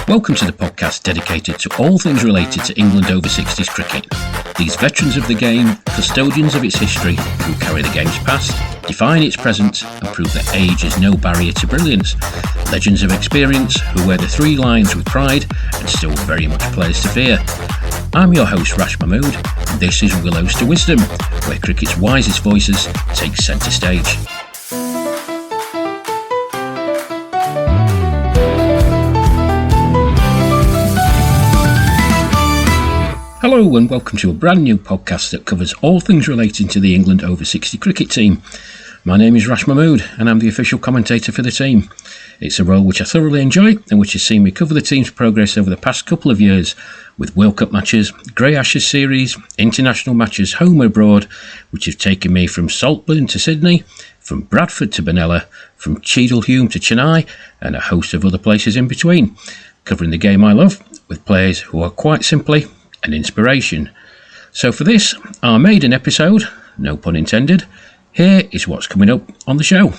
Welcome to the podcast dedicated to all things related to England over 60s cricket. These veterans of the game, custodians of its history, who carry the game's past, define its present and prove that age is no barrier to brilliance. Legends of experience who wear the three lines with pride and still very much players to fear. I'm your host Rash Mahmood, and this is Willows to Wisdom, where cricket's wisest voices take centre stage. Hello and welcome to a brand new podcast that covers all things relating to the England over 60 cricket team. My name is Rash Mahmood and I'm the official commentator for the team. It's a role which I thoroughly enjoy and which has seen me cover the team's progress over the past couple of years with World Cup matches, Grey Ashes series, international matches home and abroad, which have taken me from Saltburn to Sydney, from Bradford to Benalla, from Cheadlehume to Chennai and a host of other places in between, covering the game I love with players who are quite simply an inspiration. So for this, our maiden episode, no pun intended, here is what's coming up on the show.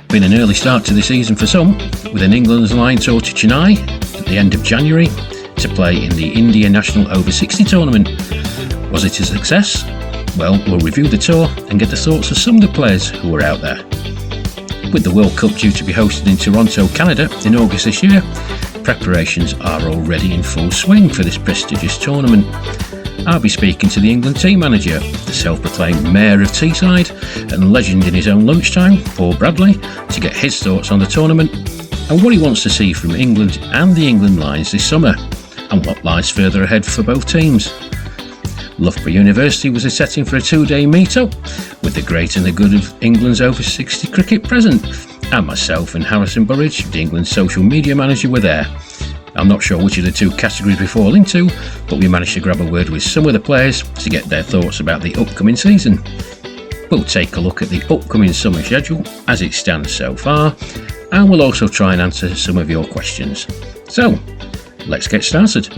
Been an early start to the season for some, with an England's line tour to Chennai at the end of January to play in the India National Over 60 tournament. Was it a success? Well, we'll review the tour and get the thoughts of some of the players who were out there. With the World Cup due to be hosted in Toronto, Canada in August this year, preparations are already in full swing for this prestigious tournament. I'll be speaking to the England team manager, the self-proclaimed mayor of Teesside and legend in his own lunchtime, Paul Bradley, to get his thoughts on the tournament and what he wants to see from England and the England lines this summer and what lies further ahead for both teams. Loughborough University was a setting for a two-day meet-up with the great and the good of England's over 60 cricket present, and myself and Harrison Burridge, the England social media manager, were there. I'm not sure which of the two categories we fall into, but we managed to grab a word with some of the players to get their thoughts about the upcoming season. We'll take a look at the upcoming summer schedule as it stands so far, and we'll also try and answer some of your questions. So, let's get started.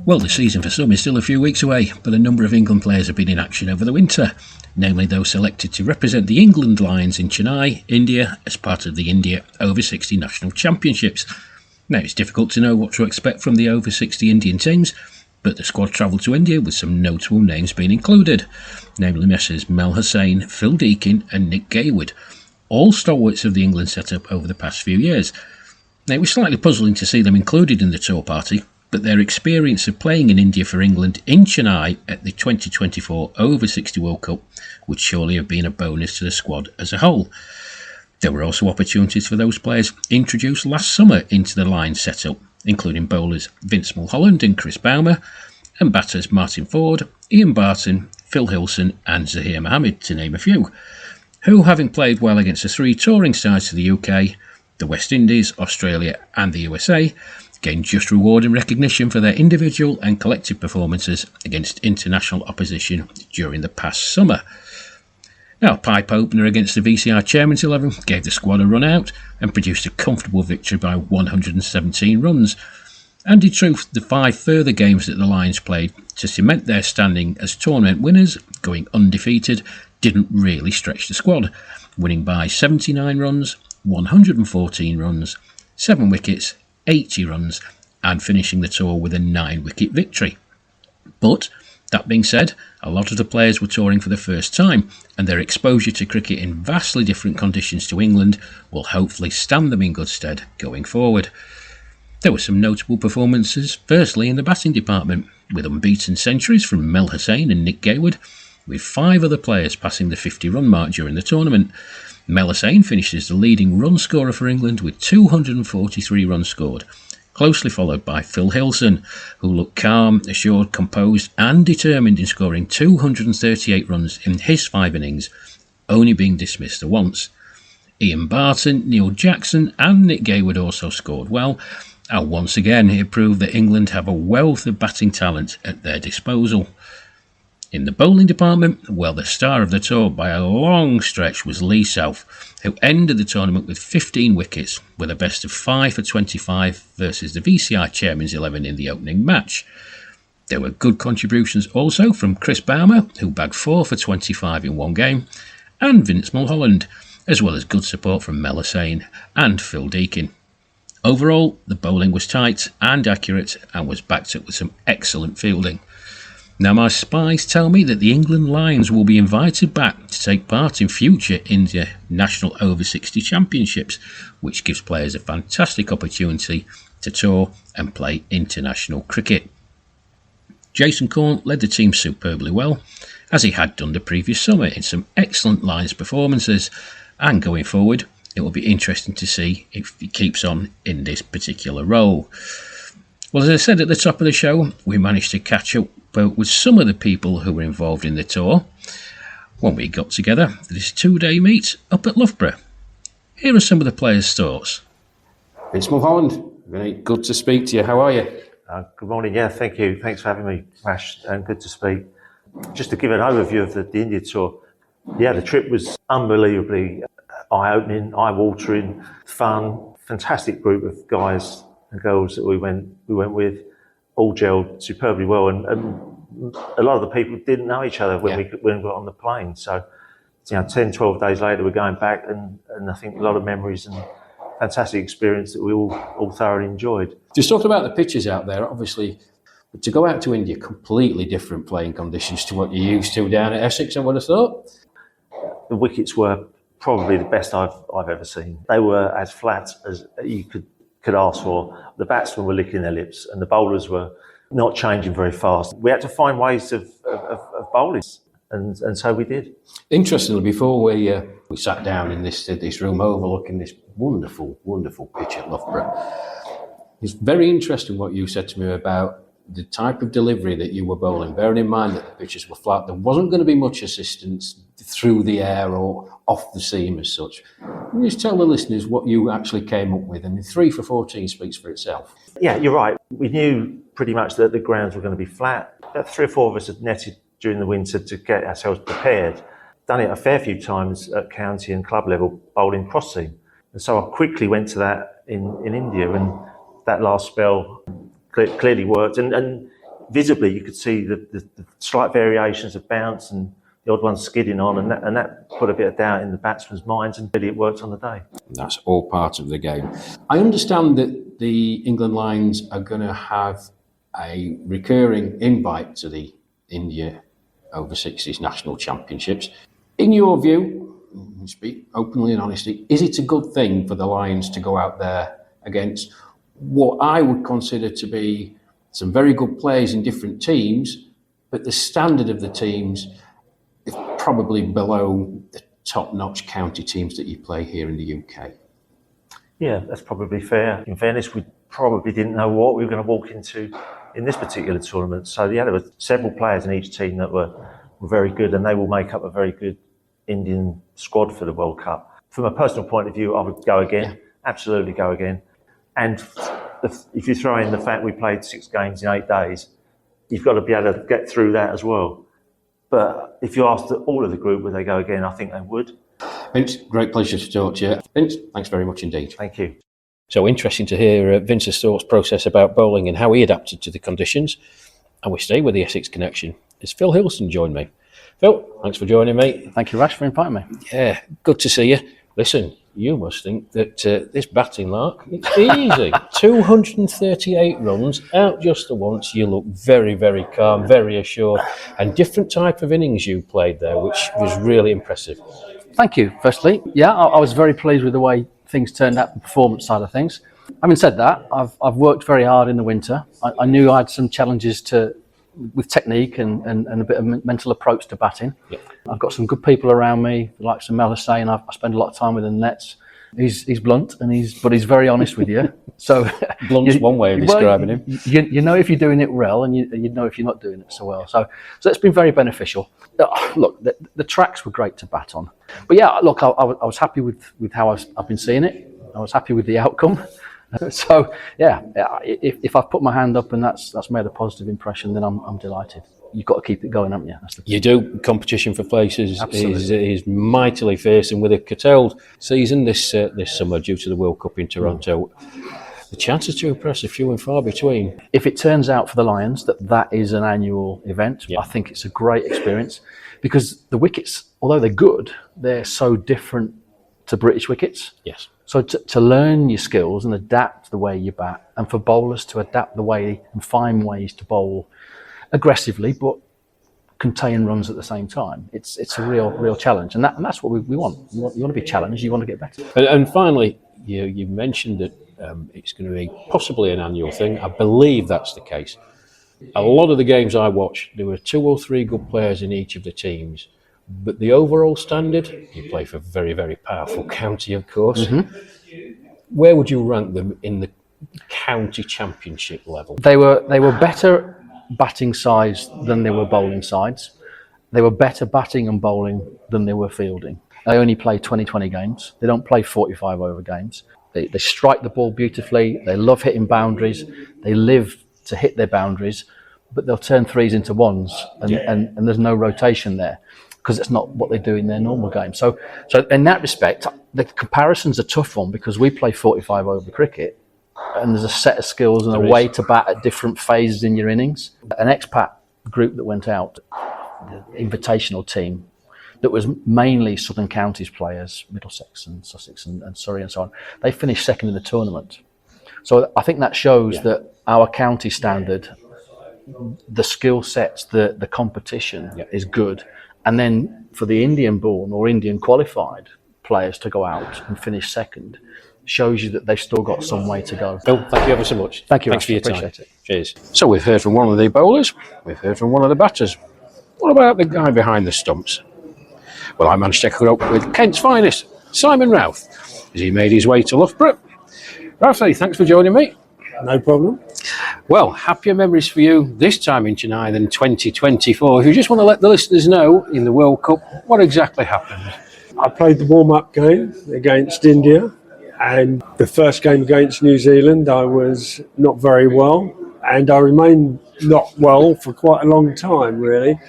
Well, the season for some is still a few weeks away, but a number of England players have been in action over the winter, namely those selected to represent the England Lions in Chennai, India, as part of the India Over 60 National Championships. Now, it's difficult to know what to expect from the Over 60 Indian teams, but the squad travelled to India with some notable names being included, namely Messrs Mel Hussain, Phil Deakin and Nick Gaywood, all stalwarts of the England setup over the past few years. Now, it was slightly puzzling to see them included in the tour party, but their experience of playing in India for England in Chennai at the 2024 Over 60 World Cup would surely have been a bonus to the squad as a whole. There were also opportunities for those players introduced last summer into the line setup, including bowlers Vince Mulholland and Chris Baumer, and batters Martin Ford, Ian Barton, Phil Hilson and Zahir Mohammed, to name a few, who, having played well against the three touring sides to the UK, the West Indies, Australia and the USA, gained just reward and recognition for their individual and collective performances against international opposition during the past summer. Now, a pipe opener against the VCR Chairman's 11 gave the squad a run out and produced a comfortable victory by 117 runs. And in truth, the 5 further games that the Lions played to cement their standing as tournament winners, going undefeated, didn't really stretch the squad, winning by 79 runs, 114 runs, 7 wickets, 80 runs and finishing the tour with a 9-wicket victory. But, that being said, a lot of the players were touring for the first time and their exposure to cricket in vastly different conditions to England will hopefully stand them in good stead going forward. There were some notable performances, firstly in the batting department, with unbeaten centuries from Mel Hussain and Nick Gaywood, with 5 other players passing the 50-run mark during the tournament. Mel Hussain finished as the leading run scorer for England with 243 runs scored, closely followed by Phil Hilson, who looked calm, assured, composed and determined in scoring 238 runs in his 5 innings, only being dismissed once. Ian Barton, Neil Jackson and Nick Gaywood also scored well, and once again it proved that England have a wealth of batting talent at their disposal. In the bowling department, well, the star of the tour by a long stretch was Lee South, who ended the tournament with 15 wickets, with a best of 5 for 25 versus the VCI Chairman's 11 in the opening match. There were good contributions also from Chris Baumer, who bagged 4 for 25 in one game, and Vince Mulholland, as well as good support from Mel Hussain and Phil Deakin. Overall, the bowling was tight and accurate and was backed up with some excellent fielding. Now, my spies tell me that the England Lions will be invited back to take part in future India National Over-60 Championships, which gives players a fantastic opportunity to tour and play international cricket. Jason Corn led the team superbly well, as he had done the previous summer in some excellent Lions performances, and going forward, it will be interesting to see if he keeps on in this particular role. Well, as I said at the top of the show, we managed to catch up with some of the people who were involved in the tour when we got together for this 2-day meet up at Loughborough. Here are some of the players' thoughts. Vince Mulholland, very good to speak to you. How are you? Good morning. Yeah, thank you. Thanks for having me, Rash, and good to speak. Just to give an overview of the India tour, yeah, the trip was unbelievably eye-opening, eye-watering, fun, fantastic group of guys and girls that we went with, all gelled superbly well, and a lot of the people didn't know each other when we got on the plane. So, 10, 12 days later, we're going back, and I think a lot of memories and fantastic experience that we all thoroughly enjoyed. Just talking about the pitches out there, obviously, to go out to India, completely different playing conditions to what you're used to down at Essex, I would have thought. The wickets were probably the best I've ever seen. They were as flat as you could ask for. The batsmen were licking their lips, and the bowlers were not changing very fast. We had to find ways of bowling, and so we did. Interestingly, before we sat down in this room overlooking this wonderful pitch at Loughborough, it's very interesting what you said to me about the type of delivery that you were bowling, bearing in mind that the pitches were flat. There wasn't going to be much assistance through the air or off the seam as such. Can you just tell the listeners what you actually came up with? I mean, 3 for 14 speaks for itself. Yeah, you're right. We knew pretty much that the grounds were going to be flat. 3 or 4 of us had netted during the winter to get ourselves prepared. Done it a fair few times at county and club level, bowling cross seam. And so I quickly went to that in India, and that last spell clearly worked, and visibly you could see the slight variations of bounce and the odd one skidding on, and that put a bit of doubt in the batsmen's minds, and really it worked on the day. That's all part of the game. I understand that the England Lions are going to have a recurring invite to the India Over-60s National Championships. In your view, speak openly and honestly, is it a good thing for the Lions to go out there against what I would consider to be some very good players in different teams, but the standard of the teams is probably below the top-notch county teams that you play here in the UK? Yeah, that's probably fair. In fairness, we probably didn't know what we were going to walk into in this particular tournament. So yeah, there were several players in each team that were very good, and they will make up a very good Indian squad for the World Cup. From a personal point of view, I would go again, absolutely go again. And if you throw in the fact we played 6 games in 8 days, you've got to be able to get through that as well. But if you asked all of the group would they go again, I think they would. Vince, great pleasure to talk to you. Vince, thanks very much indeed. Thank you. So interesting to hear Vince's thoughts process about bowling and how he adapted to the conditions. And we stay with the Essex connection as Phil Hilson joined me. Phil, thanks for joining me. Thank you, Rash, for inviting me. Yeah, good to see you. Listen, you must think that this batting lark, it's easy. 238 runs, out just the once. You look very, very calm, very assured, and different type of innings you played there, which was really impressive. Thank you, firstly. Yeah, I was very pleased with the way things turned out, the performance side of things. Having said that, I've worked very hard in the winter. I knew I had some challenges with technique and a bit of mental approach to batting. Yep. I've got some good people around me, like some Mel Hussain. I spend a lot of time with the nets. He's blunt but he's very honest with you. So blunt's one way of describing him. You know if you're doing it well, and you know if you're not doing it so well. So it's been very beneficial. Look, the tracks were great to bat on, but yeah, look, I was happy with how I've been seeing it. I was happy with the outcome. So yeah, if I've put my hand up and that's made a positive impression, then I'm delighted. you've got to keep it going, haven't you? That's the You do. Competition for places Absolutely. is mightily fierce, and with a curtailed season this summer due to the World Cup in Toronto, the chances to impress are few and far between. If it turns out for the Lions that is an annual event, Yeah. I think it's a great experience, because the wickets, although they're good, they're so different to British wickets. Yes. So to learn your skills and adapt the way you bat, and for bowlers to adapt the way and find ways to bowl aggressively but contain runs at the same time, it's a real challenge, and that's what we want. You want to be challenged, you want to get better. And finally, you mentioned that it's going to be possibly an annual thing. I believe that's the case. A lot of the games I watched, there were 2 or 3 good players in each of the teams, but the overall standard, you play for a very, very powerful county, of course. Where would you rank them in the county championship level? They were better batting sides than they were bowling sides. They were better batting and bowling than they were fielding. They only play 20-20 games. They don't play 45 over games. They strike the ball beautifully. They love hitting boundaries. They live to hit their boundaries, but they'll turn threes into ones, and there's no rotation there, because it's not what they do in their normal game. So in that respect, the comparison's a tough one, because we play 45 over cricket, and there's a set of skills and a way to bat at different phases in your innings. An expat group that went out, the invitational team, that was mainly Southern Counties players, Middlesex and Sussex and Surrey and so on, they finished second in the tournament. So I think that shows that our county standard, the skill sets, the competition is good. And then for the Indian-born or Indian-qualified players to go out and finish second shows you that they've still got some way to go. Phil, thank you ever so much. Thank you, Thanks Rash. for your time. Appreciate it. Cheers. So we've heard from one of the bowlers, we've heard from one of the batters. What about the guy behind the stumps? Well, I managed to hook up with Kent's finest, Simon Routh, as he made his way to Loughborough. Routh, thanks for joining me. No problem. Well, happier memories for you this time in Chennai than 2024. If you just want to let the listeners know, in the World Cup, what exactly happened? I played the warm-up game against India, and the first game against New Zealand I was not very well, and I remained not well for quite a long time really,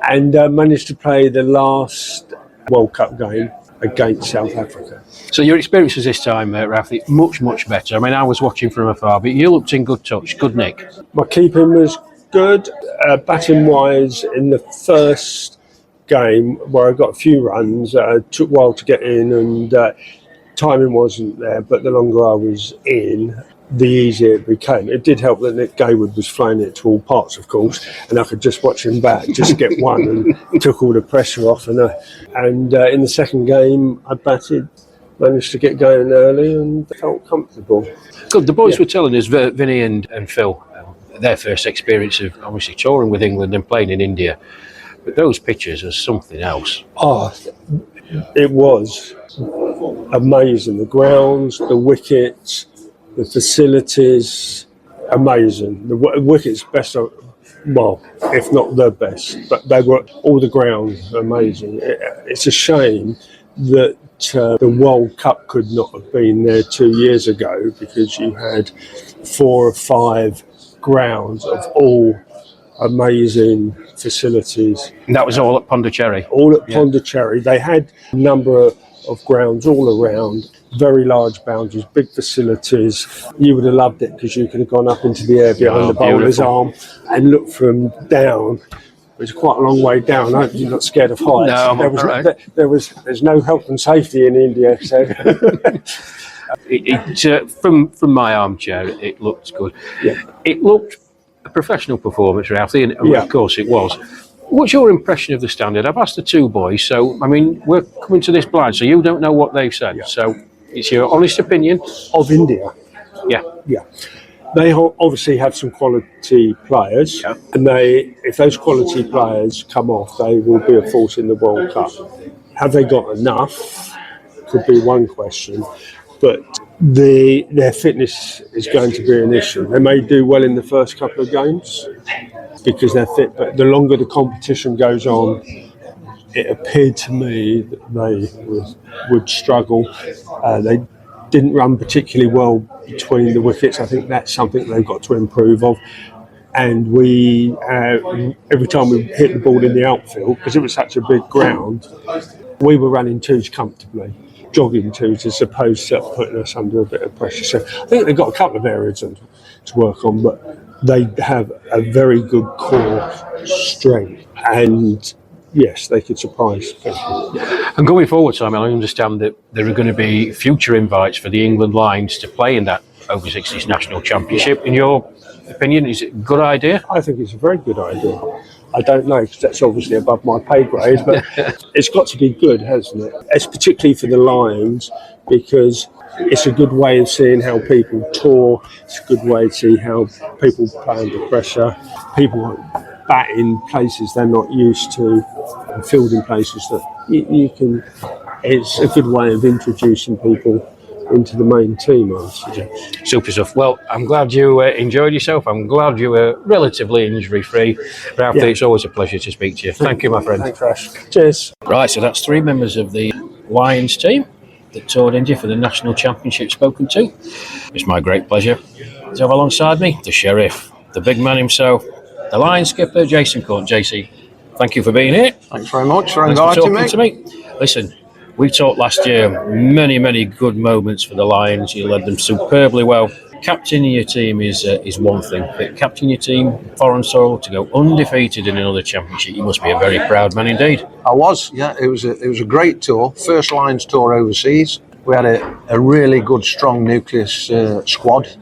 and managed to play the last World Cup game against South Africa. So your experiences this time, Ralph, much, much better. I mean, I was watching from afar, but you looked in good touch, good nick. My keeping was good. Batting wise, in the first game where I got a few runs, took a while to get in, and timing wasn't there, but the longer I was in, the easier it became. It did help that Nick Gaywood was flying it to all parts, of course, and I could just watch him bat, just get one, and took all the pressure off. And in the second game, I batted, managed to get going early, and felt comfortable. Good. The boys were telling us, Vinny and Phil, their first experience of obviously touring with England and playing in India, but those pictures are something else. Oh, it was amazing. The grounds, the wickets, the facilities, amazing. The wickets best, well, if not the best, but they were, all the grounds amazing. It's a shame that the World Cup could not have been there 2 years ago, because you had 4 or 5 grounds of all amazing facilities. And that was all at Pondicherry. All at Pondicherry. They had a number of grounds all around, very large boundaries, big facilities. You would have loved it, because you could have gone up into the air behind the bowler's arm and looked from down. It was quite a long way down. You're not scared of heights. No, I'm right. There's no health and safety in India, so From my armchair, it looked good. Yeah. It looked a professional performance, Ralphie, and Yeah. of course it was. What's your impression of the standard? I've asked the two boys, so I mean, we're coming to this blind, so you don't know what they've said. Yeah. So it's your honest opinion. of India. Yeah. Yeah, they obviously have some quality players, Yeah. and if those quality players come off, they will be a force in the World Cup. Have they got enough? Could be one question, but their fitness is going to be an issue. They may do well in the first couple of games because they're fit, but the longer the competition goes on, it appeared to me that they would struggle. They didn't run particularly well between the wickets. I think that's something they've got to improve of. and we every time we hit the ball in the outfield, because it was such a big ground, we were running twos comfortably, jogging twos as opposed to putting us under a bit of pressure. So I think they've got a couple of areas to work on, but they have a very good core strength, and yes, they could surprise people. And going forward, Simon, I understand that there are going to be future invites for the England Lions to play in that over 60s national championship. In your opinion, is it a good idea? I think it's a very good idea. I don't know, because that's obviously above my pay grade, but it's got to be good, hasn't it? It's particularly for the Lions, because it's a good way of seeing how people tour. It's a good way to see how people play under pressure. People bat in places they're not used to, and fielding places that you can. It's a good way of introducing people into the main team, I suggest. Super stuff. Well, I'm glad you enjoyed yourself. I'm glad you were relatively injury-free. Ralph, it's always a pleasure to speak to you. Thank you, my friend. Thanks, Rash. Cheers. Right, so that's 3 members of the Lions team that toured India for the national championship spoken to. It's my great pleasure to have alongside me the Sheriff, the big man himself, the Lions skipper, Jason Court. JC, thank you for being here. Thanks very much for Thanks inviting for talking to me. Listen, we talked last year, many good moments for the Lions. You led them superbly well. Captaining your team is one thing, but captaining your team, foreign soil, to go undefeated in another championship, you must be a very proud man indeed. I was, yeah. It was a great tour, first Lions tour overseas. We had a really good, strong nucleus squad,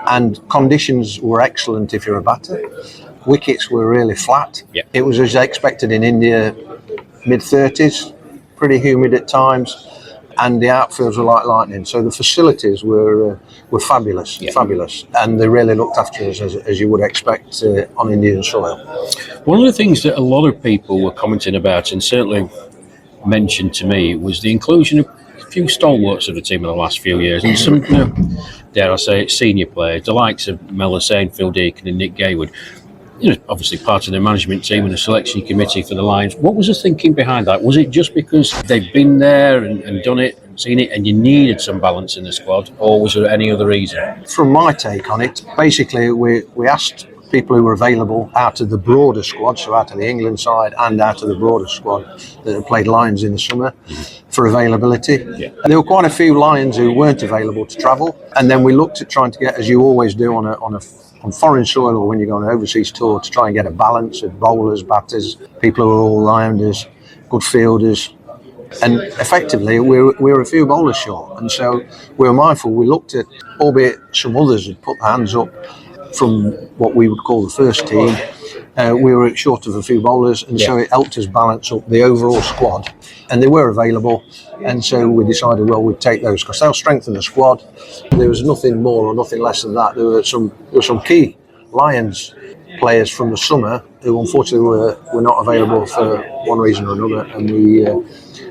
and conditions were excellent if you're a batter. Wickets were really flat. Yeah. It was as expected in India, mid-30s, pretty humid at times, and the outfields were like lightning. So the facilities were fabulous, fabulous, and they really looked after us as you would expect on Indian soil. One of the things that a lot of people were commenting about, and certainly mentioned to me, was the inclusion of a few stalwarts of the team in the last few years, and some, dare I say it, senior players, the likes of Mel Hussain, Phil Deacon and Nick Gaywood. Obviously part of the management team and the selection committee for the Lions. What was the thinking behind that? Was it just because they'd been there and done it and seen it and you needed some balance in the squad, or was there any other reason? From my take on it, basically we asked people who were available out of the broader squad, so out of the England side and out of the broader squad that had played Lions in the summer, for availability. Yeah. And there were quite a few Lions who weren't available to travel, and then we looked at trying to get, as you always do on foreign soil or when you go on an overseas tour, to try and get a balance of bowlers, batters, people who are all rounders, good fielders. And effectively, we were a few bowlers short. And so we were mindful. We looked at, albeit some others had put their hands up from what we would call the first team, we were short of a few bowlers. And so it helped us balance up the overall squad. And they were available. And so we decided, well, we'd take those because they'll strengthen the squad. There was nothing more or nothing less than that. There were some key Lions players from the summer who unfortunately were not available for one reason or another, and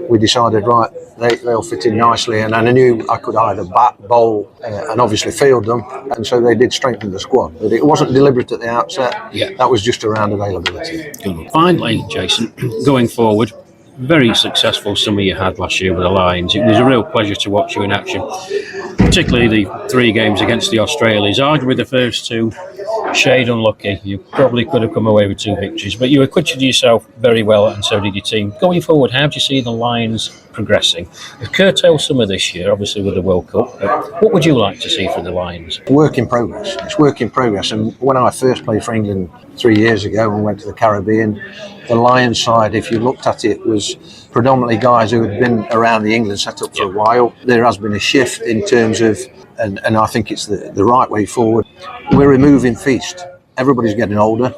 we decided, right, they'll fit in nicely, and I knew I could either bat, bowl, and obviously field them, and so they did strengthen the squad. But it wasn't deliberate at the outset. That was just around availability. Finally, Jason, going forward, very successful summer you had last year with the Lions. It was a real pleasure to watch you in action, particularly the 3 games against the Australians. Arguably the first 2, shade unlucky. You probably could have come away with 2 victories, but you acquitted yourself very well, and so did your team. Going forward, how do you see the Lions progressing? A curtailed summer this year, obviously with the World Cup. What would you like to see from the Lions? Work in progress. It's work in progress. And when I first played for England 3 years ago and went to the Caribbean, the Lions side, if you looked at it, was predominantly guys who had been around the England setup for a while. There has been a shift in terms of, and I think it's the right way forward, we're removing feast. Everybody's getting older.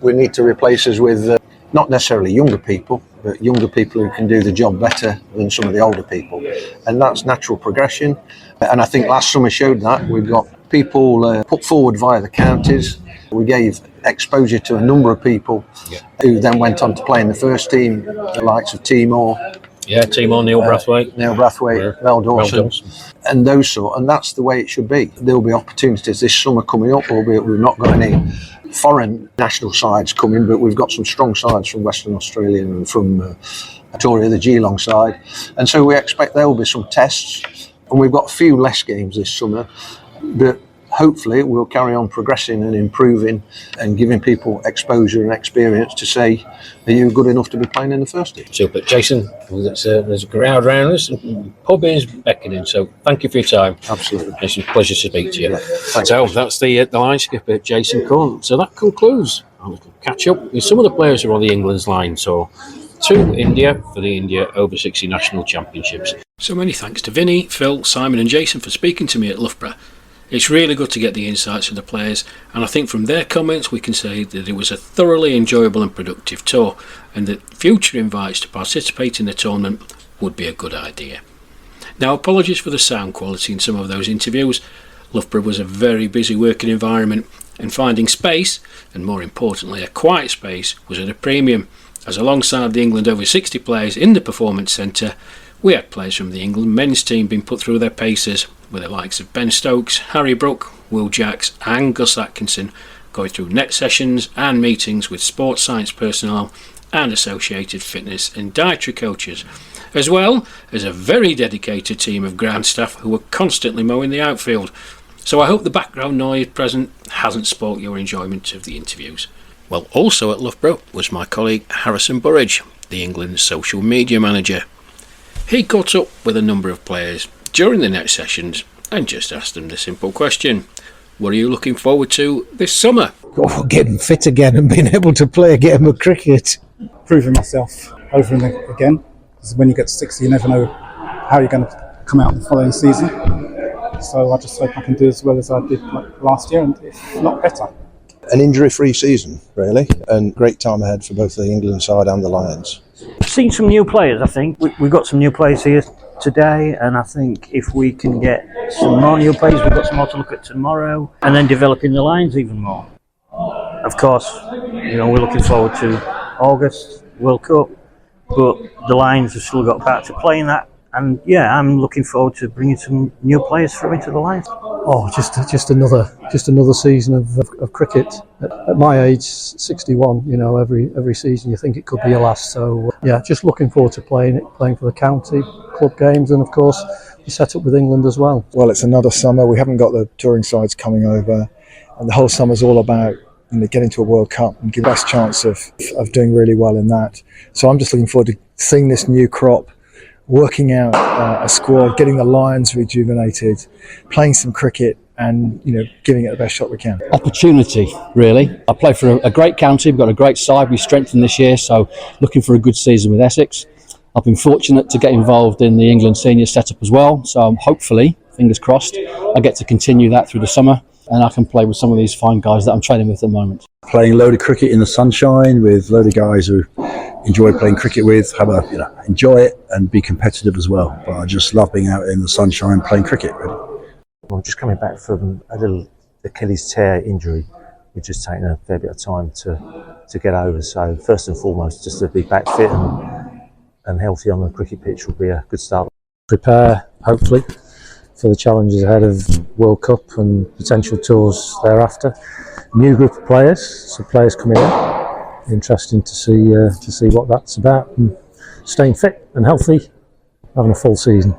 We need to replace us with not necessarily younger people, but younger people who can do the job better than some of the older people. And that's natural progression. And I think last summer showed that. We've got people put forward via the counties. We gave exposure to a number of people who then went on to play in the first team, the likes of Timor. Timor, Neil Brathwaite. Mel Dawson. And those sort. And that's the way it should be. There'll be opportunities this summer coming up, albeit we've not got any foreign national sides coming, but we've got some strong sides from Western Australia and from Victoria, the Geelong side. And so we expect there will be some tests. And we've got a few less games this summer, but hopefully we'll carry on progressing and improving and giving people exposure and experience to say, are you good enough to be playing in the first team? Super. Jason, there's a crowd around us. Pub is beckoning, so thank you for your time. Absolutely. It's a pleasure to speak to you. Yeah, so that's the line skipper, Jason Corn. So that concludes. I'll catch up with some of the players who are on the England's line tour to India for the India Over 60 National Championships. So many thanks to Vinny, Phil, Simon and Jason for speaking to me at Loughborough. It's really good to get the insights of the players, and I think from their comments we can say that it was a thoroughly enjoyable and productive tour, and that future invites to participate in the tournament would be a good idea. Now, apologies for the sound quality in some of those interviews. Loughborough was a very busy working environment, and finding space, and more importantly a quiet space, was at a premium, as alongside the England Over 60 players in the Performance Centre, we had players from the England men's team being put through their paces, with the likes of Ben Stokes, Harry Brook, Will Jacks and Gus Atkinson going through net sessions and meetings with sports science personnel and associated fitness and dietary coaches, as well as a very dedicated team of ground staff who were constantly mowing the outfield. So I hope the background noise present hasn't spoilt your enjoyment of the interviews. Well, also at Loughborough was my colleague Harrison Burridge, the England social media manager. He caught up with a number of players during the net sessions and just asked them the simple question: what are you looking forward to this summer? Oh, getting fit again and being able to play a game of cricket. Proving myself over and again, because when you get to 60 you never know how you're going to come out the following season. So I just hope I can do as well as I did last year, and if not better. An injury-free season, really, and great time ahead for both the England side and the Lions. Seen some new players, I think. We've got some new players here today, and I think if we can get some more new players, we've got some more to look at tomorrow, and then developing the lines even more. Of course, we're looking forward to August World Cup, but the Lions have still got part to play in that. And yeah, I'm looking forward to bringing some new players through into the Lions. Oh, just another season of cricket. At my age, 61, every season you think it could be your last. So yeah, just looking forward to playing for the county, club games, and of course the setup with England as well. Well, it's another summer. We haven't got the touring sides coming over, and the whole summer's all about getting to a World Cup and give us a chance of doing really well in that. So I'm just looking forward to seeing this new crop, working out a squad, getting the Lions rejuvenated, playing some cricket, and giving it the best shot we can. Opportunity, really. I play for a great county. We've got a great side. We strengthened this year, so looking for a good season with Essex. I've been fortunate to get involved in the England senior setup as well, so hopefully, fingers crossed, I get to continue that through the summer, and I can play with some of these fine guys that I'm training with at the moment. Playing a load of cricket in the sunshine with a load of guys who enjoy playing cricket with, enjoy it and be competitive as well. But I just love being out in the sunshine playing cricket, really. I'm just coming back from a little Achilles tear injury, which has taken a fair bit of time to get over. So first and foremost, just to be back fit and healthy on the cricket pitch would be a good start. Prepare, hopefully, for the challenges ahead of World Cup and potential tours thereafter. New group of players, so players coming in. Interesting to see what that's about, and staying fit and healthy, having a full season.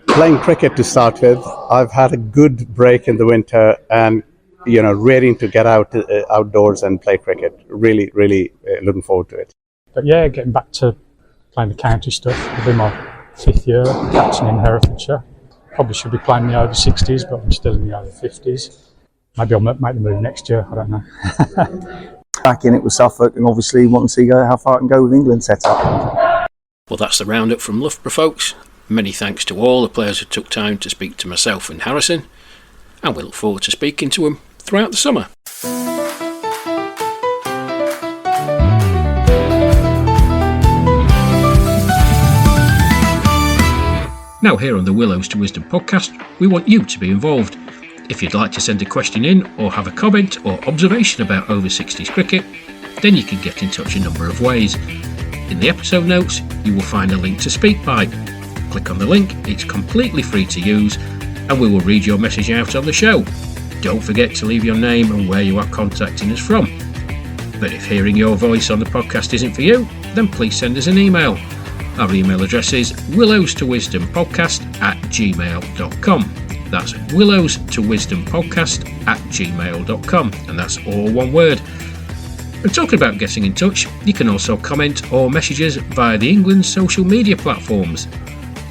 Playing cricket to start with, I've had a good break in the winter, and raring to get outdoors and play cricket. Really looking forward to it. But yeah, getting back to playing the county stuff. It'll be my 5th year catching in Herefordshire. Probably should be playing the over 60s, but I'm still in the over 50s. Maybe I'll make the move next year, I don't know. Back in it with Suffolk, and obviously wanting to see how far I can go with England set up. Well, that's the roundup from Loughborough, folks. Many thanks to all the players who took time to speak to myself and Harrison, and we look forward to speaking to them throughout the summer. Now, here on the Willows to Wisdom podcast, we want you to be involved. If you'd like to send a question in or have a comment or observation about over 60s cricket, then you can get in touch a number of ways. In the episode notes, you will find a link to SpeakPipe. Click on the link, it's completely free to use, and we will read your message out on the show. Don't forget to leave your name and where you are contacting us from. But if hearing your voice on the podcast isn't for you, then please send us an email. Our email address is willowstowisdompodcast@gmail.com. That's Willows to Wisdom podcast @gmail.com, and that's all one word. And talking about getting in touch, you can also comment or message us via the England social media platforms.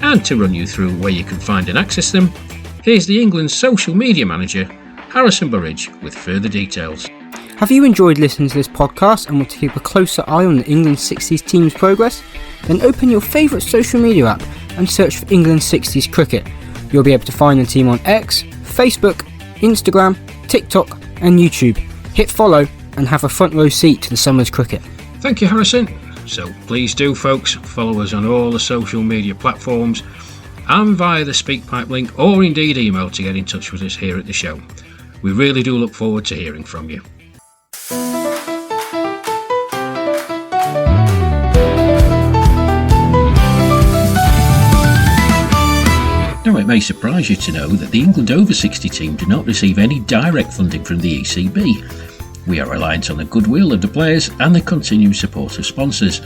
And to run you through where you can find and access them, here's the England social media manager, Harrison Burridge, with further details. Have you enjoyed listening to this podcast and want to keep a closer eye on the England 60s team's progress? Then open your favourite social media app and search for England 60s Cricket. You'll be able to find the team on X, Facebook, Instagram, TikTok and YouTube. Hit follow and have a front row seat to the summer's cricket. Thank you, Harrison. So please do, folks, follow us on all the social media platforms and via the SpeakPipe link, or indeed email to get in touch with us here at the show. We really do look forward to hearing from you. Now, it may surprise you to know that the England over 60 team do not receive any direct funding from the ECB. We are reliant on the goodwill of the players and the continued support of sponsors.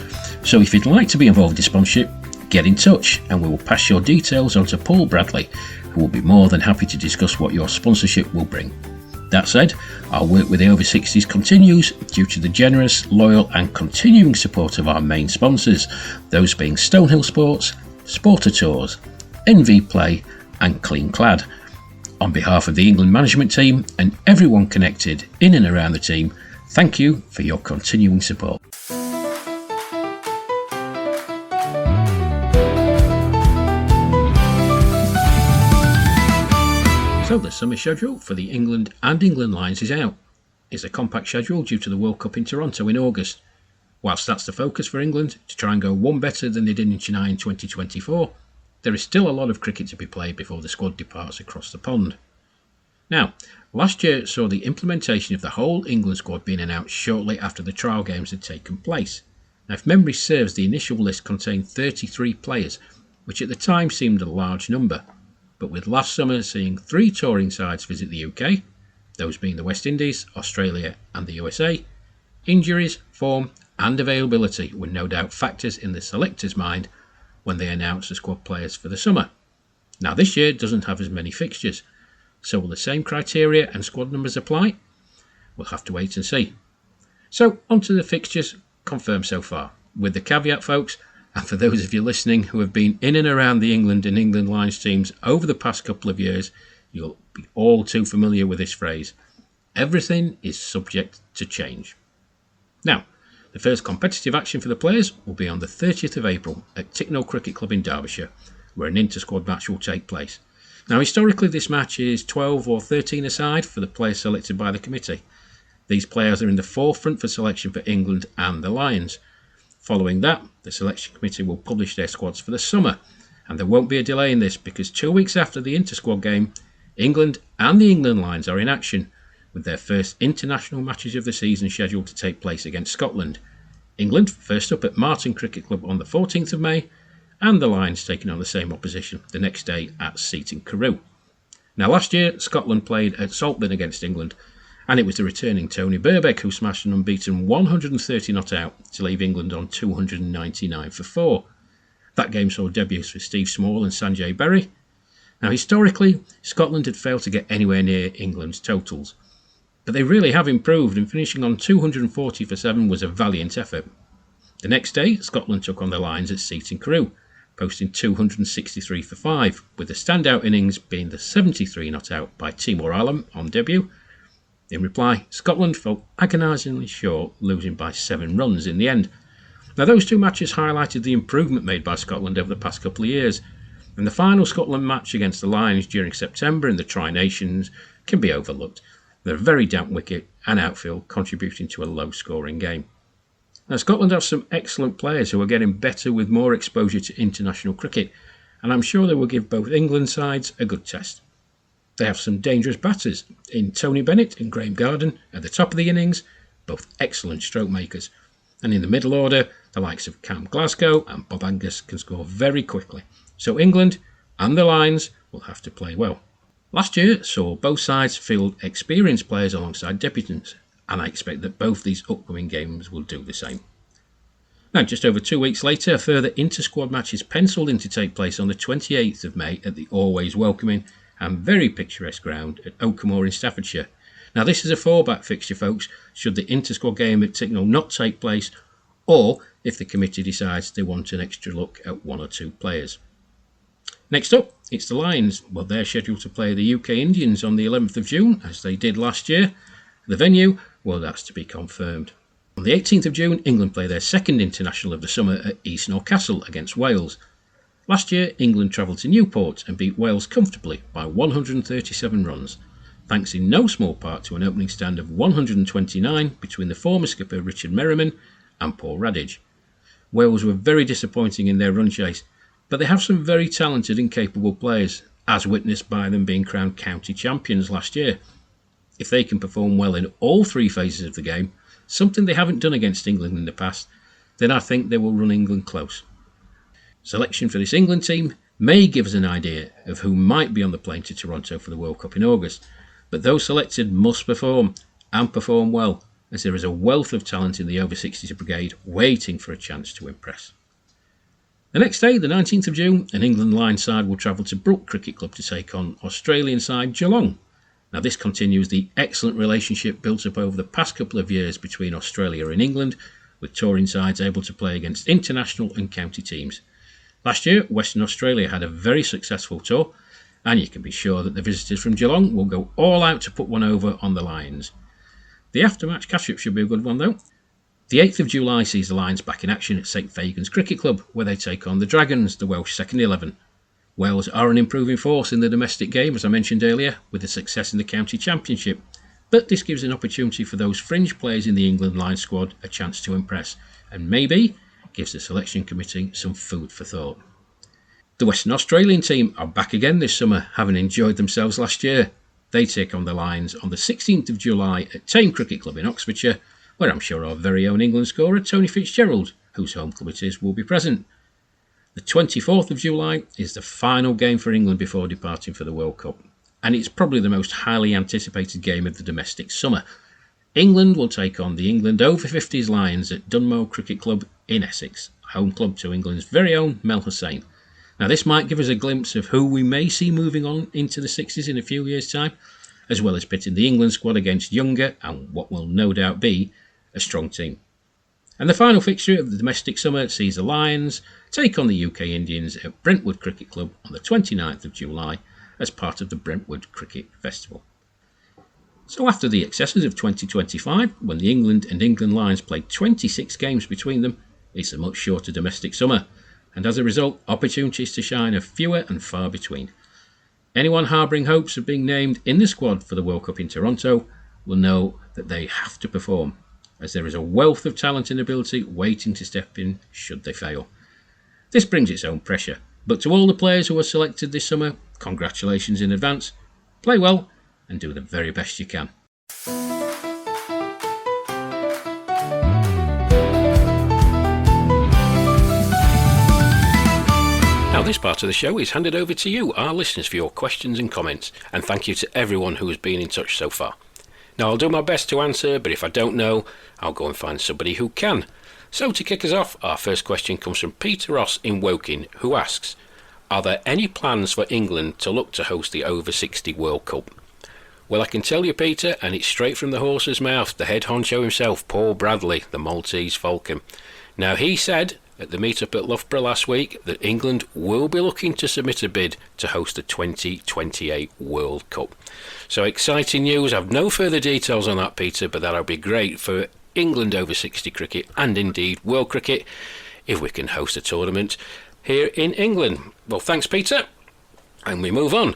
So if you'd like to be involved in sponsorship, get in touch and we will pass your details on to Paul Bradley, who will be more than happy to discuss what your sponsorship will bring. That said, our work with the over 60s continues due to the generous, loyal and continuing support of our main sponsors, those being Stonehill Sports, Sporter Tours, NV Play and Clean Clad. On behalf of the England management team and everyone connected in and around the team, thank you for your continuing support. So the summer schedule for the England and England Lions is out. It's a compact schedule due to the World Cup in Toronto in August. Whilst that's the focus for England, to try and go one better than they did in Chennai in 2024, there is still a lot of cricket to be played before the squad departs across the pond. Now, last year saw the implementation of the whole England squad being announced shortly after the trial games had taken place. Now, if memory serves, the initial list contained 33 players, which at the time seemed a large number. But with last summer seeing 3 touring sides visit the UK, those being the West Indies, Australia and the USA, injuries, form and availability were no doubt factors in the selectors' mind when they announced the squad players for the summer. Now this year doesn't have as many fixtures, so will the same criteria and squad numbers apply? We'll have to wait and see. So on to the fixtures confirmed so far, with the caveat, folks, and for those of you listening who have been in and around the England and England Lions teams over the past couple of years, you'll be all too familiar with this phrase. Everything is subject to change. Now, the first competitive action for the players will be on the 30th of April at Ticknall Cricket Club in Derbyshire, where an inter-squad match will take place. Now, historically, this match is 12 or 13 aside for the players selected by the committee. These players are in the forefront for selection for England and the Lions. Following that, the selection committee will publish their squads for the summer, and there won't be a delay in this because 2 weeks after the inter-squad game, England and the England Lions are in action, with their first international matches of the season scheduled to take place against Scotland. England first up at Martin Cricket Club on the 14th of May, and the Lions taking on the same opposition the next day at Seaton Carew. Now last year, Scotland played at Saltburn against England, and it was the returning Tony Birbeck who smashed an unbeaten 130 not out to leave England on 299 for 4. That game saw debuts for Steve Small and Sanjay Berry. Now historically, Scotland had failed to get anywhere near England's totals, but they really have improved, and finishing on 240 for 7 was a valiant effort. The next day, Scotland took on the Lions at Seaton Carew, posting 263 for 5, with the standout innings being the 73 not out by Timur Alam on debut. In reply, Scotland fell agonisingly short, losing by 7 runs in the end. Now those two matches highlighted the improvement made by Scotland over the past couple of years, and the final Scotland match against the Lions during September in the Tri-Nations can be overlooked. They're a very damp wicket and outfield, contributing to a low-scoring game. Now, Scotland have some excellent players who are getting better with more exposure to international cricket, and I'm sure they will give both England sides a good test. They have some dangerous batters in Tony Bennett and Graham Garden at the top of the innings, both excellent stroke makers. And in the middle order, the likes of Cam Glasgow and Bob Angus can score very quickly. So England and the Lions will have to play well. Last year saw both sides field experienced players alongside debutants, and I expect that both these upcoming games will do the same. Now, just over 2 weeks later, a further inter-squad match is pencilled in to take place on the 28th of May at the always welcoming and very picturesque ground at Oakham in Staffordshire. Now this is a fallback fixture, folks, should the inter-squad game at Ticknall not take place, or if the committee decides they want an extra look at one or two players. Next up, it's the Lions. Well, they're scheduled to play the UK Indians on the 11th of June, as they did last year. The venue, well, that's to be confirmed. On the 18th of June, England play their second international of the summer at Eastnor Castle against Wales. Last year, England travelled to Newport and beat Wales comfortably by 137 runs, thanks in no small part to an opening stand of 129 between the former skipper Richard Merriman and Paul Radage. Wales were very disappointing in their run chase, but they have some very talented and capable players, as witnessed by them being crowned county champions last year. If they can perform well in all three phases of the game, something they haven't done against England in the past, then I think they will run England close. Selection for this England team may give us an idea of who might be on the plane to Toronto for the World Cup in August, but those selected must perform, and perform well, as there is a wealth of talent in the over-60s brigade waiting for a chance to impress. The next day, the 19th of June, an England Lions side will travel to Brook Cricket Club to take on Australian side Geelong. Now this continues the excellent relationship built up over the past couple of years between Australia and England, with touring sides able to play against international and county teams. Last year, Western Australia had a very successful tour, and you can be sure that the visitors from Geelong will go all out to put one over on the Lions. The after-match catch-up should be a good one though. The 8th of July sees the Lions back in action at St Fagans Cricket Club, where they take on the Dragons, the Welsh second 11. Wales are an improving force in the domestic game, as I mentioned earlier, with the success in the county championship, but this gives an opportunity for those fringe players in the England Lions squad a chance to impress, and maybe gives the selection committee some food for thought. The Western Australian team are back again this summer, having enjoyed themselves last year. They take on the Lions on the 16th of July at Tame Cricket Club in Oxfordshire, where I'm sure our very own England scorer Tony Fitzgerald, whose home club it is, will be present. The 24th of July is the final game for England before departing for the World Cup, and it's probably the most highly anticipated game of the domestic summer. England will take on the England over-50s Lions at Dunmow Cricket Club in Essex, home club to England's very own Mel Hussain. Now this might give us a glimpse of who we may see moving on into the 60s in a few years' time, as well as pitting the England squad against younger and what will no doubt be a strong team. And the final fixture of the domestic summer sees the Lions take on the UK Indians at Brentwood Cricket Club on the 29th of July as part of the Brentwood Cricket Festival. So after the excesses of 2025, when the England and England Lions played 26 games between them, it's a much shorter domestic summer, and as a result, opportunities to shine are fewer and far between. Anyone harbouring hopes of being named in the squad for the World Cup in Toronto will know that they have to perform, as there is a wealth of talent and ability waiting to step in should they fail. This brings its own pressure, but to all the players who are selected this summer, congratulations in advance, play well and do the very best you can. Now this part of the show is handed over to you, our listeners, for your questions and comments, and thank you to everyone who has been in touch so far. Now I'll do my best to answer, but if I don't know, I'll go and find somebody who can. So to kick us off, our first question comes from Peter Ross in Woking, who asks, are there any plans for England to look to host the over-60 World Cup? Well, I can tell you, Peter, and it's straight from the horse's mouth, the head honcho himself, Paul Bradley, the Maltese Falcon. Now he said at the meet-up at Loughborough last week that England will be looking to submit a bid to host the 2028 World Cup. So exciting news. I've no further details on that, Peter, but that'll be great for England over 60 cricket and indeed world cricket if we can host a tournament here in England. Well, thanks, Peter. And we move on.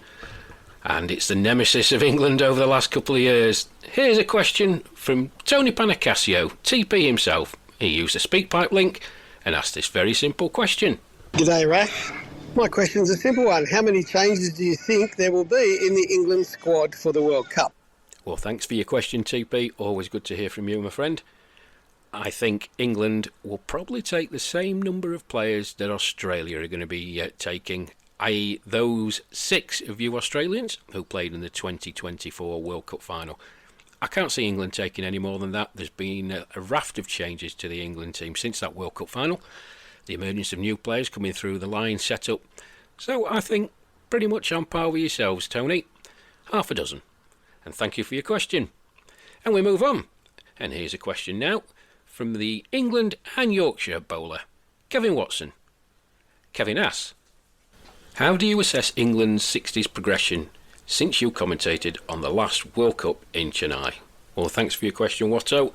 And it's the nemesis of England over the last couple of years. Here's a question from Tony Panicasio, TP himself. He used a SpeakPipe link and asked this very simple question. G'day, Rash. My question's a simple one. How many changes do you think there will be in the England squad for the World Cup? Well, thanks for your question, TP. Always good to hear from you, my friend. I think England will probably take the same number of players that Australia are going to be taking, i.e. those 6 of you Australians who played in the 2024 World Cup final. I can't see England taking any more than that. There's been a raft of changes to the England team since that World Cup final. The emergence of new players coming through the line setup. So I think pretty much on par with yourselves, Tony. Half a dozen. And thank you for your question. And we move on. And here's a question now from the England and Yorkshire bowler, Kevin Watson. Kevin asks, how do you assess England's 60s progression since you commentated on the last World Cup in Chennai? Well, thanks for your question, Watto.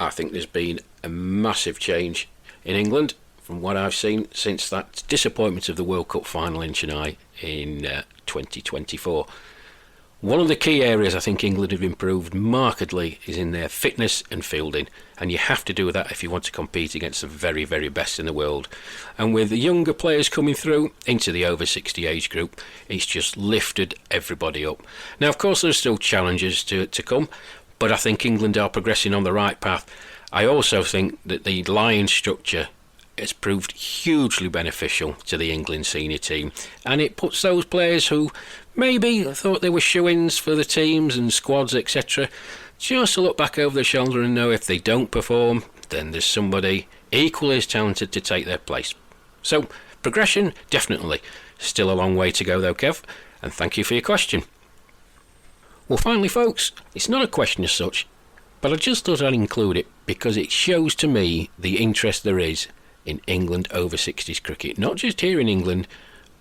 I think there's been a massive change in England from what I've seen since that disappointment of the World Cup final in Chennai in 2024. One of the key areas I think England have improved markedly is in their fitness and fielding, and you have to do that if you want to compete against the very, very best in the world. And with the younger players coming through into the over 60 age group, it's just lifted everybody up. Now, of course, there's still challenges to come, but I think England are progressing on the right path. I also think that the line structure has proved hugely beneficial to the England senior team, and it puts those players who maybe thought they were shoo-ins for the teams and squads, etc., just to look back over their shoulder and know if they don't perform, then there's somebody equally as talented to take their place. So, progression, definitely. Still a long way to go though, Kev, and thank you for your question. Well, finally, folks, it's not a question as such, but I just thought I'd include it because it shows to me the interest there is in England over 60s cricket, not just here in England,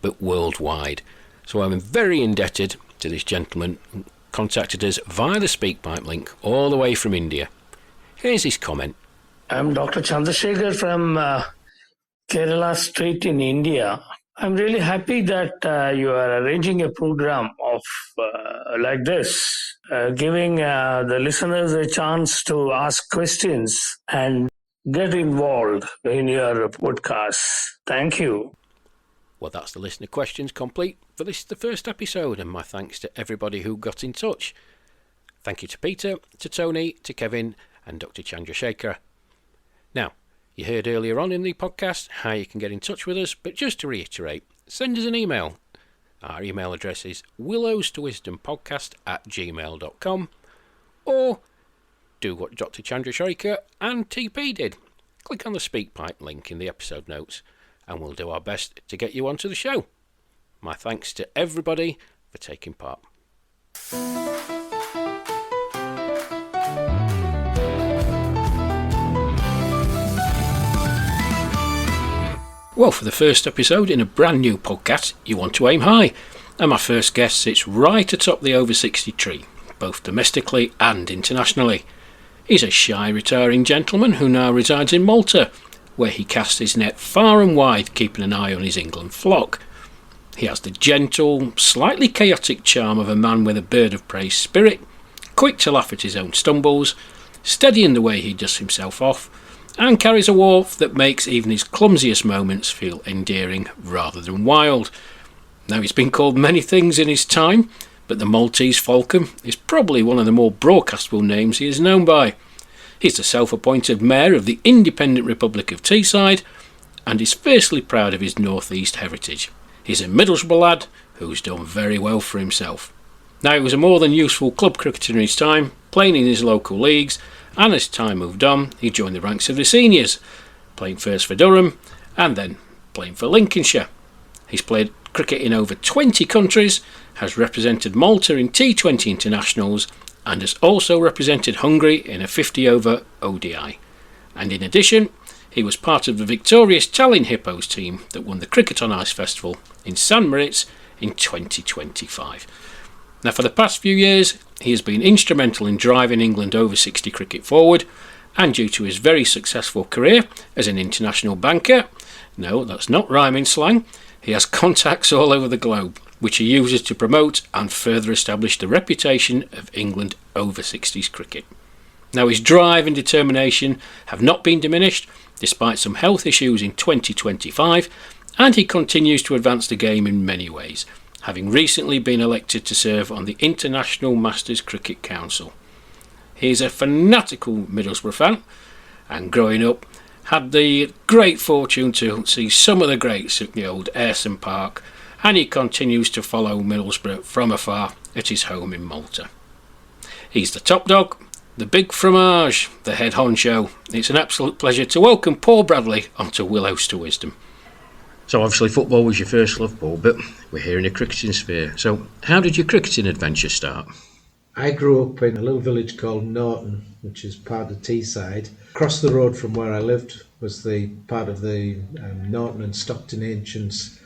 but worldwide. So I'm very indebted to this gentleman who contacted us via the SpeakPipe link all the way from India. Here's his comment. I'm Dr. Chandrasekhar from Kerala State in India. I'm really happy that you are arranging a program of like this, giving the listeners a chance to ask questions and get involved in your podcast. Thank you. Well, that's the listener questions complete for this, the first episode, and my thanks to everybody who got in touch. Thank you to Peter, to Tony, to Kevin, and Dr. Chandrasekhar. Now, you heard earlier on in the podcast how you can get in touch with us, but just to reiterate, send us an email. Our email address is willowstowisdompodcast@gmail.com, or do what Dr. Chandrasekhar and TP did. Click on the SpeakPipe link in the episode notes, and we'll do our best to get you onto the show. My thanks to everybody for taking part. Well, for the first episode in a brand new podcast, you want to aim high, and my first guest sits right atop the over 60 tree, both domestically and internationally. He's a shy retiring gentleman who now resides in Malta, where he casts his net far and wide, keeping an eye on his England flock. He has the gentle, slightly chaotic charm of a man with a bird of prey spirit, quick to laugh at his own stumbles, steady in the way he dusts himself off, and carries a warmth that makes even his clumsiest moments feel endearing rather than wild. Now, he's been called many things in his time, but the Maltese Falcon is probably one of the more broadcastable names he is known by. He's the self-appointed mayor of the independent Republic of Teesside, and is fiercely proud of his northeast heritage. He's a Middlesbrough lad who's done very well for himself. Now, he was a more than useful club cricketer in his time, playing in his local leagues, and as time moved on, he joined the ranks of the seniors, playing first for Durham, and then playing for Lincolnshire. He's played cricket in over 20 countries, has represented Malta in T20 internationals, and has also represented Hungary in a 50-over ODI. And in addition, he was part of the victorious Tallinn Hippos team that won the Cricket on Ice Festival in St Moritz in 2025. Now, for the past few years, he has been instrumental in driving England over 60 cricket forward, and due to his very successful career as an international banker, no, that's not rhyming slang, he has contacts all over the globe, which he uses to promote and further establish the reputation of England over 60s cricket. Now, his drive and determination have not been diminished, despite some health issues in 2025, and he continues to advance the game in many ways, having recently been elected to serve on the International Masters Cricket Council. He's a fanatical Middlesbrough fan, and growing up, had the great fortune to see some of the greats at the old Ayresome Park, and he continues to follow Middlesbrough from afar at his home in Malta. He's the top dog, the big fromage, the head honcho. It's an absolute pleasure to welcome Paul Bradley onto Willows to Wisdom. So obviously football was your first love, Paul, but we're here in a cricketing sphere. So how did your cricketing adventure start? I grew up in a little village called Norton, which is part of Teesside. Across the road from where I lived was the part of the Norton and Stockton Ancients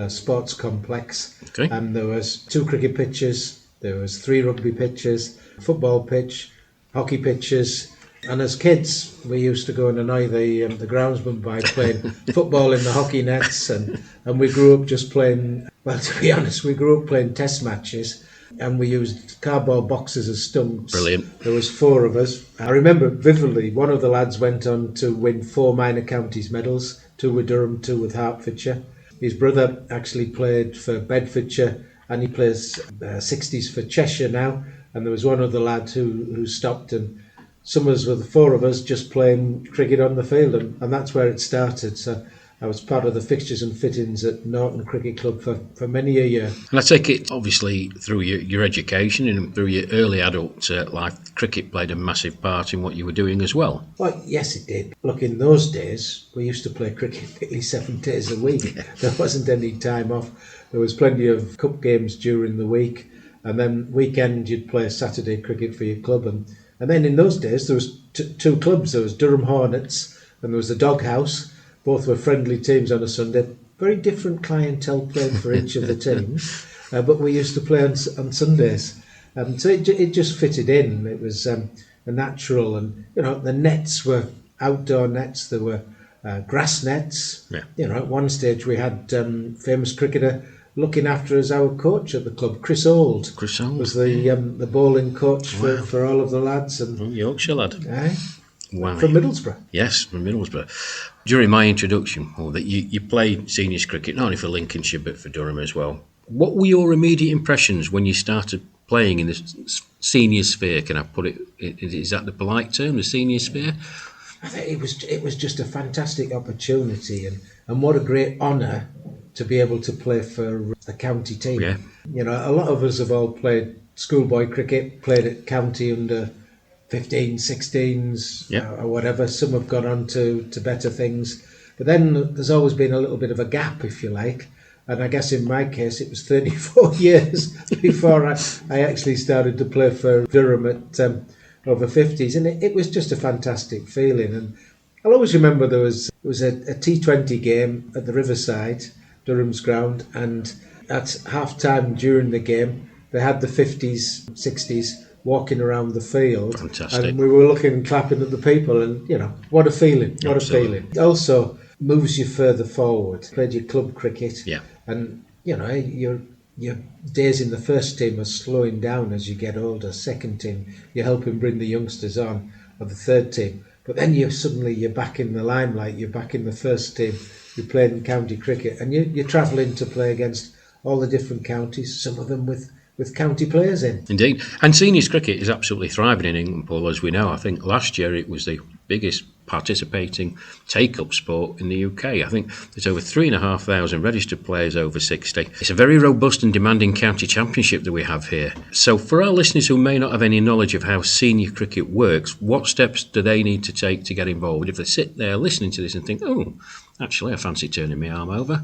sports complex. Okay. And there was 2 cricket pitches, there was 3 rugby pitches, football pitch, hockey pitches. And as kids, we used to go and annoy the groundsman by playing football in the hockey nets. And we grew up just playing, well, to be honest, we grew up playing test matches. And we used cardboard boxes as stumps. Brilliant. There was 4 of us. I remember vividly, one of the lads went on to win 4 minor counties medals, 2 with Durham, 2 with Hertfordshire. His brother actually played for Bedfordshire, and he plays 60s for Cheshire now. And there was one other lad who stopped, and summers with the 4 of us just playing cricket on the field, and that's where it started. So I was part of the fixtures and fittings at Norton Cricket Club for many a year. And I take it, obviously, through your education and through your early adult life, cricket played a massive part in what you were doing as well. Well, yes, it did. Look, in those days, we used to play cricket nearly 7 days a week. There wasn't any time off. There was plenty of cup games during the week, and then weekend you'd play Saturday cricket for your club. And then in those days, there was 2 clubs. There was Durham Hornets and there was the Doghouse. Both were friendly teams on a Sunday. Very different clientele playing for each of the teams, but we used to play on Sundays. So it just fitted in. It was a natural, and the nets were outdoor nets. There were grass nets. Yeah. At one stage we had famous cricketer looking after us, our coach at the club, Chris Old. Chris Old was the bowling coach for all of the lads. And Yorkshire lad. Wow. From Middlesbrough. Yes, from Middlesbrough. During my introduction, Paul, that you played seniors cricket, not only for Lincolnshire but for Durham as well. What were your immediate impressions when you started playing in the senior sphere? Can I put it, is that the polite term, the senior sphere? I think it was just a fantastic opportunity, and what a great honour to be able to play for the county team. Yeah. A lot of us have all played schoolboy cricket, played at county under 15s, 16s, or whatever. Some have gone on to better things. But then there's always been a little bit of a gap, if you like. And I guess in my case, it was 34 years before I actually started to play for Durham at over 50s. And it was just a fantastic feeling. And I'll always remember there was a T20 game at the Riverside, Durham's ground. And at half-time during the game, they had the 50s, 60s, walking around the field. Fantastic. And we were looking and clapping at the people, and what a feeling, what Absolutely. a feeling. It also moves you further forward. Played your club cricket, and your days in the first team are slowing down as you get older. Second team, you're helping bring the youngsters on, or the third team. But then you're back in the limelight, you're back in the first team, you're playing county cricket, and you're travelling to play against all the different counties, some of them with county players in. Indeed. And seniors cricket is absolutely thriving in England, Paul, as we know. I think last year it was the biggest participating take-up sport in the UK. I think there's over 3,500 registered players over 60. It's a very robust and demanding county championship that we have here. So for our listeners who may not have any knowledge of how senior cricket works, what steps do they need to take to get involved? If they sit there listening to this and think, oh, actually I fancy turning my arm over,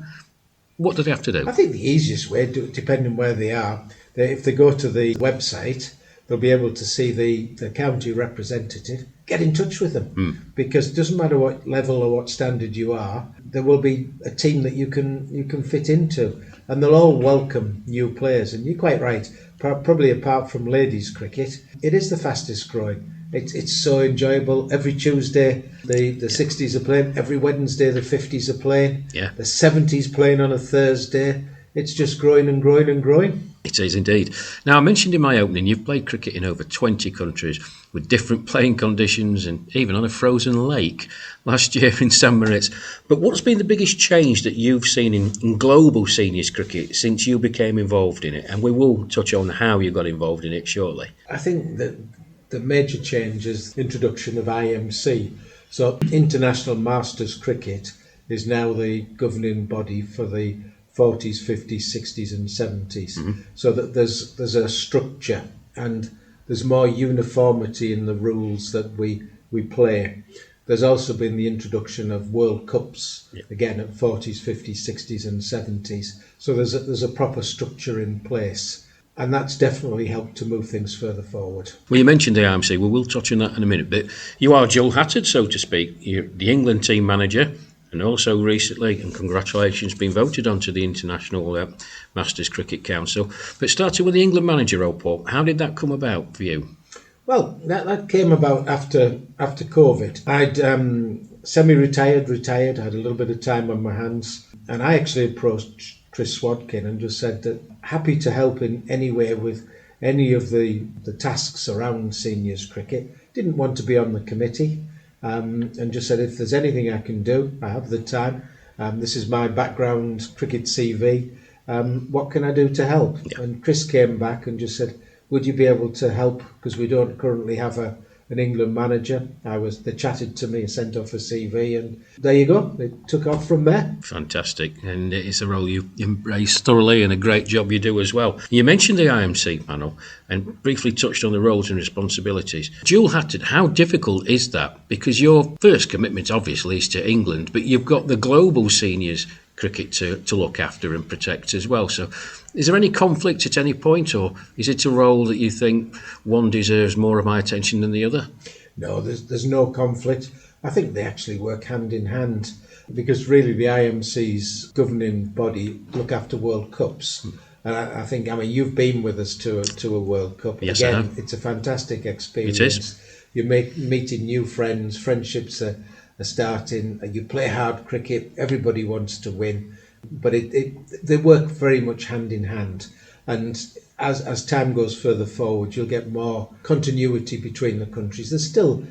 what do they have to do? I think the easiest way, depending where they are, if they go to the website, they'll be able to see the county representative. Get in touch with them, because it doesn't matter what level or what standard you are, there will be a team that you can fit into, and they'll all welcome new players. And you're quite right, probably apart from ladies cricket, it is the fastest growing. It's so enjoyable. Every Tuesday the 60s are playing, every Wednesday the 50s are playing, the 70s playing on a Thursday. It's just growing and growing and growing. It is indeed. Now, I mentioned in my opening, you've played cricket in over 20 countries with different playing conditions and even on a frozen lake last year in St Moritz. But what's been the biggest change that you've seen in global seniors cricket since you became involved in it? And we will touch on how you got involved in it shortly. I think that the major change is the introduction of IMC. So International Masters Cricket is now the governing body for the 40s, 50s, 60s and 70s. So that there's a structure and there's more uniformity in the rules that we play. there's also been the introduction of World Cups, again at 40s, 50s, 60s and 70s. So there's a proper structure in place. And that's definitely helped to move things further forward. Well, you mentioned the IMC. Well, we'll touch on that in a minute. But you are dual-hatted, so to speak. You're the England team manager, and also recently, and congratulations, been voted onto the International Masters Cricket Council. But starting with the England manager role, Paul, how did that come about for you? Well, that came about after COVID. I'd semi-retired, retired, had a little bit of time on my hands, and I actually approached Chris Swadkin and just said that happy to help in any way with any of the tasks around seniors cricket. Didn't want to be on the committee, and just said if there's anything I can do, I have the time. This is my background, cricket CV. What can I do to help? Yeah. And Chris came back and just said, would you be able to help? Because we don't currently have an England manager. They chatted to me, sent off a CV, and there you go. It took off from there. Fantastic. And it's a role you embrace thoroughly and a great job you do as well. You mentioned the IMC panel and briefly touched on the roles and responsibilities. Dual-hatted, how difficult is that? Because your first commitment obviously is to England, but you've got the global seniors cricket to look after and protect as well. So is there any conflict at any point, or is it a role that you think one deserves more of my attention than the other? No, there's no conflict. I think they actually work hand in hand, because really the IMC's governing body look after World Cups. And I think, you've been with us to a World Cup. Yes, again, I have. It's a fantastic experience. It is. You're meeting new friends, friendships are starting, you play hard cricket, everybody wants to win, but they work very much hand in hand. And as time goes further forward, you'll get more continuity between the countries. There's still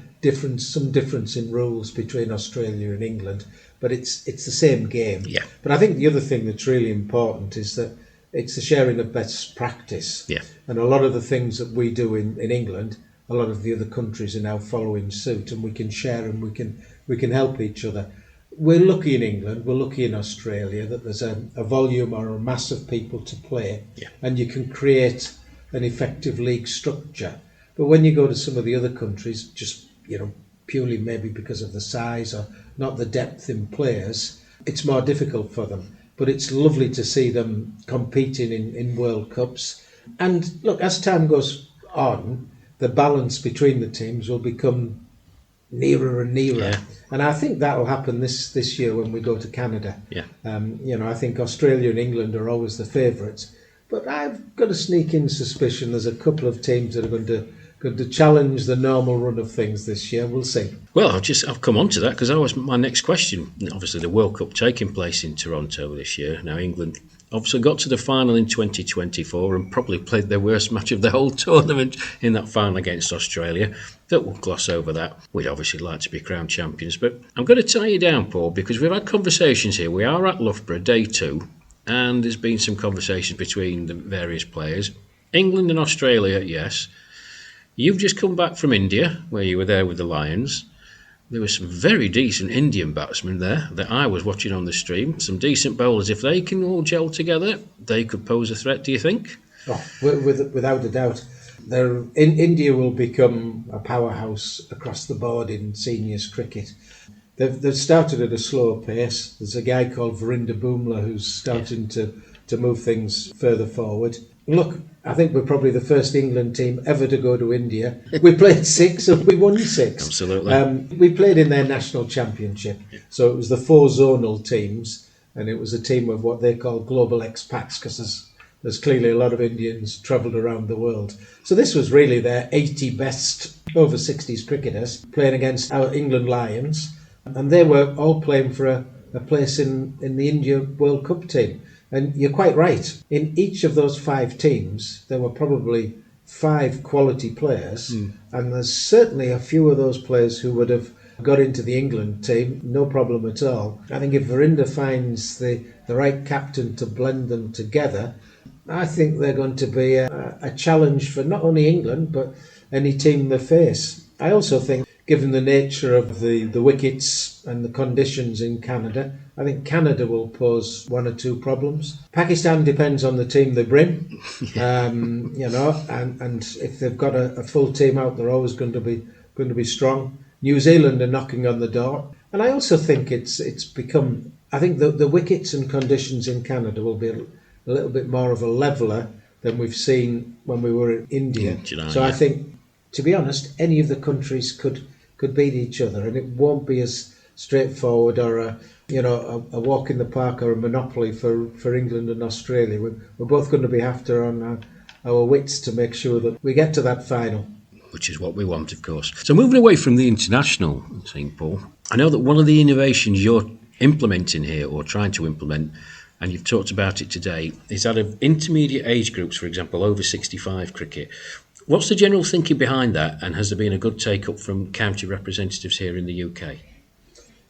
some difference in rules between Australia and England, but it's the same game. Yeah. But I think the other thing that's really important is that it's the sharing of best practice. Yeah. And a lot of the things that we do in England, a lot of the other countries are now following suit, and we can share and we can help each other. We're lucky in England, we're lucky in Australia that there's a volume or a mass of people to play, and you can create an effective league structure. But when you go to some of the other countries, just purely maybe because of the size or not the depth in players, it's more difficult for them. But it's lovely to see them competing in World Cups. And look, as time goes on, the balance between the teams will become nearer and nearer. Yeah. And I think that will happen this year when we go to Canada. Yeah. I think Australia and England are always the favourites. But I've got a sneaking suspicion there's a couple of teams that are going to challenge the normal run of things this year. We'll see. Well, I'll come on to that, because that was my next question. Obviously, the World Cup taking place in Toronto this year. Now, England obviously got to the final in 2024 and probably played their worst match of the whole tournament in that final against Australia. That we'll gloss over that. We'd obviously like to be crowned champions. But I'm going to tie you down, Paul, because we've had conversations here. We are at Loughborough, day 2, and there's been some conversations between the various players. England and Australia, yes. You've just come back from India, where you were there with the Lions. There were some very decent Indian batsmen there that I was watching on the stream. Some decent bowlers. If they can all gel together, they could pose a threat, do you think? Oh, without a doubt. India will become a powerhouse across the board in seniors cricket. They've started at a slower pace. There's a guy called Verinder Bhumla who's starting to move things further forward. Look, I think we're probably the first England team ever to go to India. We played 6 and we won 6. Absolutely. We played in their national championship. So it was the 4 zonal teams, and it was a team of what they call global expats, because there's clearly a lot of Indians travelled around the world. So this was really their 80 best over 60s cricketers playing against our England Lions. And they were all playing for a place in the India World Cup team. And you're quite right. In each of those 5 teams, there were probably 5 quality players. And there's certainly a few of those players who would have got into the England team, no problem at all. I think if Verinder finds the right captain to blend them together, I think they're going to be a challenge for not only England, but any team they face. I also think, given the nature of the wickets and the conditions in Canada, I think Canada will pose 1 or 2 problems. Pakistan depends on the team they bring, and if they've got a full team out, they're always going to be strong. New Zealand are knocking on the door. And I also think it's become, I think the wickets and conditions in Canada will be a little bit more of a leveller than we've seen when we were in India. So I think, to be honest, any of the countries could beat each other, and it won't be as straightforward or a walk in the park or a monopoly for England and Australia. We're both going to be after on our wits to make sure that we get to that final. Which is what we want, of course. So moving away from the international thing, Paul, I know that one of the innovations you're implementing here, or trying to implement, and you've talked about it today, is that of intermediate age groups, for example, over 65 cricket. What's the general thinking behind that, and has there been a good take-up from county representatives here in the UK?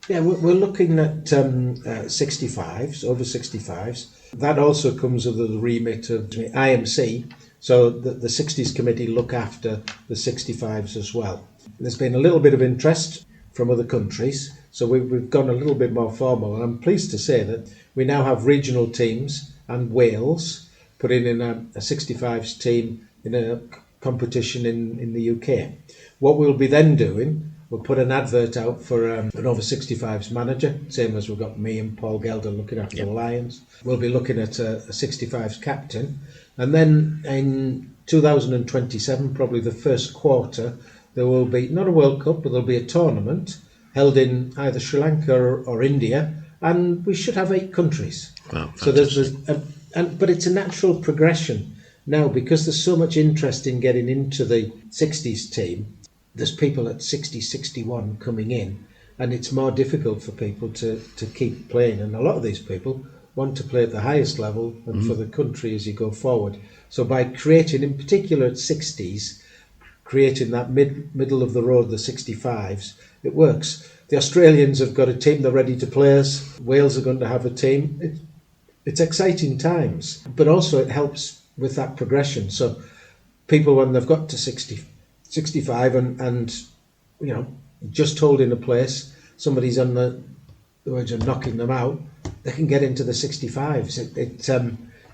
Yeah, we're looking at 65s, over 65s. That also comes under the remit of IMC, so the 60s committee look after the 65s as well. There's been a little bit of interest from other countries, so we've gone a little bit more formal, and I'm pleased to say that we now have regional teams, and Wales putting in a 65s team in a competition in the UK. What we'll be then doing, we'll put an advert out for an over 65s manager, same as we've got me and Paul Gelder looking after the Lions. We'll be looking at a 65s captain, and then in 2027, probably the first quarter, there will be not a World Cup, but there'll be a tournament held in either Sri Lanka or India, and we should have 8 countries. Wow, so but it's a natural progression now, because there's so much interest in getting into the 60s team. There's people at 60, 61 coming in, and it's more difficult for people to keep playing. And a lot of these people want to play at the highest level and for the country as you go forward. So by creating, in particular at 60s, creating that middle of the road, the 65s, it works. The Australians have got a team, they're ready to play us. Wales are going to have a team. It's exciting times, but also it helps with that progression. So people, when they've got to 60, 65 and just holding a place, somebody's on the verge of knocking them out, they can get into the 65s.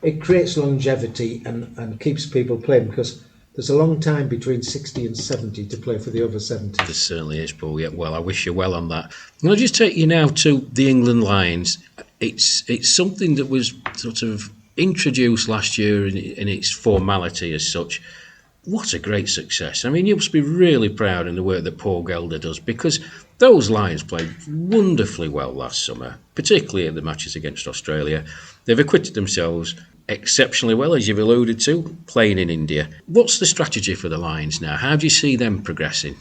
It creates longevity and keeps people playing, because there's a long time between 60 and 70 to play for the over 70. There certainly is, Paul. Yeah, well, I wish you well on that. I'll just take you now to the England Lions. It's something that was sort of introduced last year in its formality as such. What a great success. I mean, you must be really proud in the work that Paul Gelder does, because those Lions played wonderfully well last summer, particularly in the matches against Australia. They've acquitted themselves exceptionally well, as you've alluded to, playing in India. What's the strategy for the Lions now? How do you see them progressing?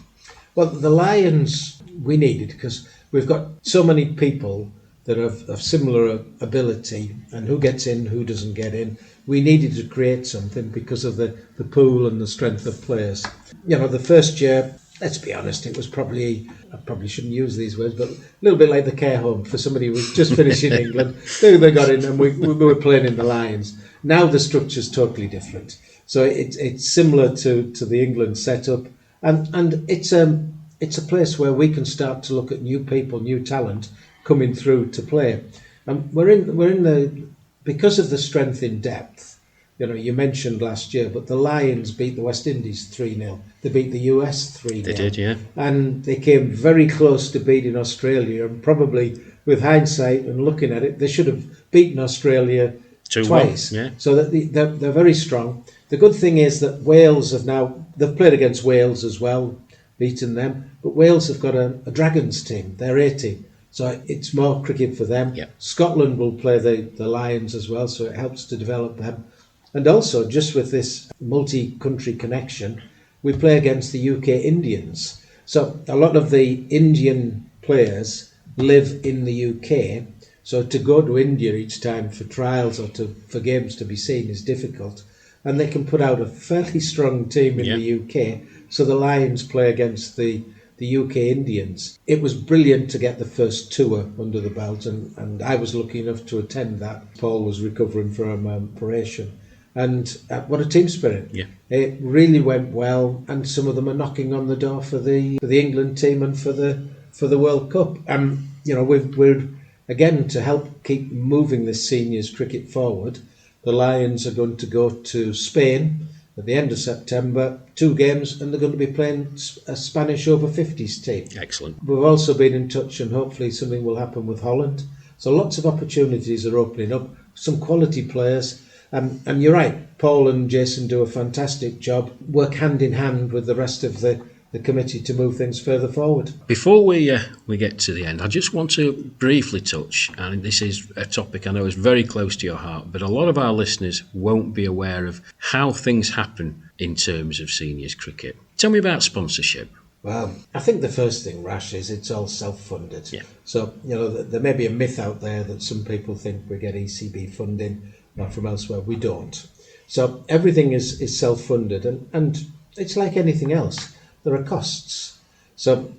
Well, the Lions we needed, because we've got so many people that have similar ability, and who gets in, who doesn't get in. We needed to create something because of the pool and the strength of players. The first year, let's be honest, it was probably, I probably shouldn't use these words, but a little bit like the care home for somebody who was just finishing England. They got in and we were playing in the Lions. Now the structure's totally different. So it's similar to the England setup, and it's a place where we can start to look at new people, new talent coming through to play. And we're in the, because of the strength in depth. You mentioned last year, but the Lions beat the West Indies 3-0. They beat the US 3-0. They did, yeah. And they came very close to beating Australia, and probably with hindsight and looking at it, they should have beaten Australia twice. Yeah. So that they're very strong. The good thing is that Wales they've played against Wales as well, beaten them, but Wales have got a Dragons team, their A team. So it's more cricket for them. Yeah. Scotland will play the Lions as well, so it helps to develop them. And also, just with this multi-country connection, we play against the UK Indians. So a lot of the Indian players live in the UK, so to go to India each time for trials or for games to be seen is difficult. And they can put out a fairly strong team in the UK, so the Lions play against the UK Indians. It was brilliant to get the first tour under the belt, and I was lucky enough to attend that. Paul was recovering from operation. And what a team spirit. Yeah. It really went well, and some of them are knocking on the door for the England team and for the World Cup. We're again, to help keep moving this seniors cricket forward, the Lions are going to go to Spain at the end of September, 2 games, and they're going to be playing a Spanish over 50s team. Excellent. We've also been in touch, and hopefully something will happen with Holland. So lots of opportunities are opening up, some quality players. And you're right, Paul and Jason do a fantastic job, work hand in hand with the rest of the committee to move things further forward. Before we get to the end, I just want to briefly touch, and this is a topic I know is very close to your heart, but a lot of our listeners won't be aware of how things happen in terms of seniors cricket. Tell me about sponsorship. Well, I think the first thing, Rash, is it's all self-funded. Yeah. So, there may be a myth out there that some people think we get ECB funding from elsewhere. We don't. So everything is self-funded, and it's like anything else. There are costs. So,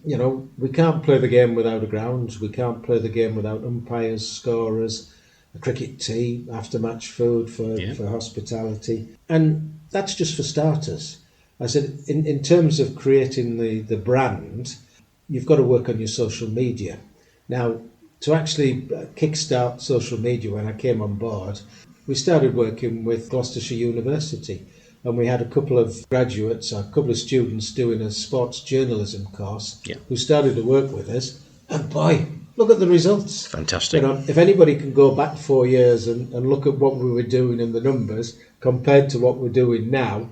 we can't play the game without a ground. We can't play the game without umpires, scorers, a cricket tea, after-match food for hospitality. And that's just for starters. I said, in terms of creating the brand, you've got to work on your social media. Now, to actually kickstart social media when I came on board, we started working with Gloucestershire University. And we had a couple of graduates, a couple of students doing a sports journalism course who started to work with us. And boy, look at the results. Fantastic. If anybody can go back 4 years and look at what we were doing in the numbers compared to what we're doing now,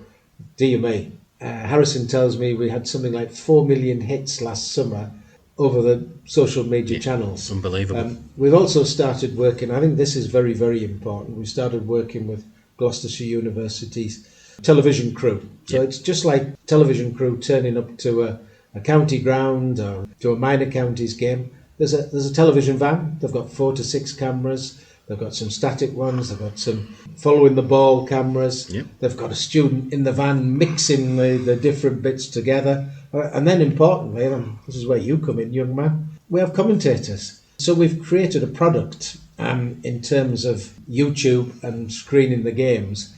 dear me. Harrison tells me we had something like 4 million hits last summer over the social media channels. Unbelievable. We've also started working, I think this is very, very important, we started working with Gloucestershire University's television crew. So it's just like television crew turning up to a county ground or to a minor counties game. There's a television van. They've got 4 to 6 cameras. They've got some static ones. They've got some following the ball cameras. They've got a student in the van mixing the different bits together. And then importantly, and this is where you come in, young man, we have commentators. So we've created a product in terms of YouTube and screening the games.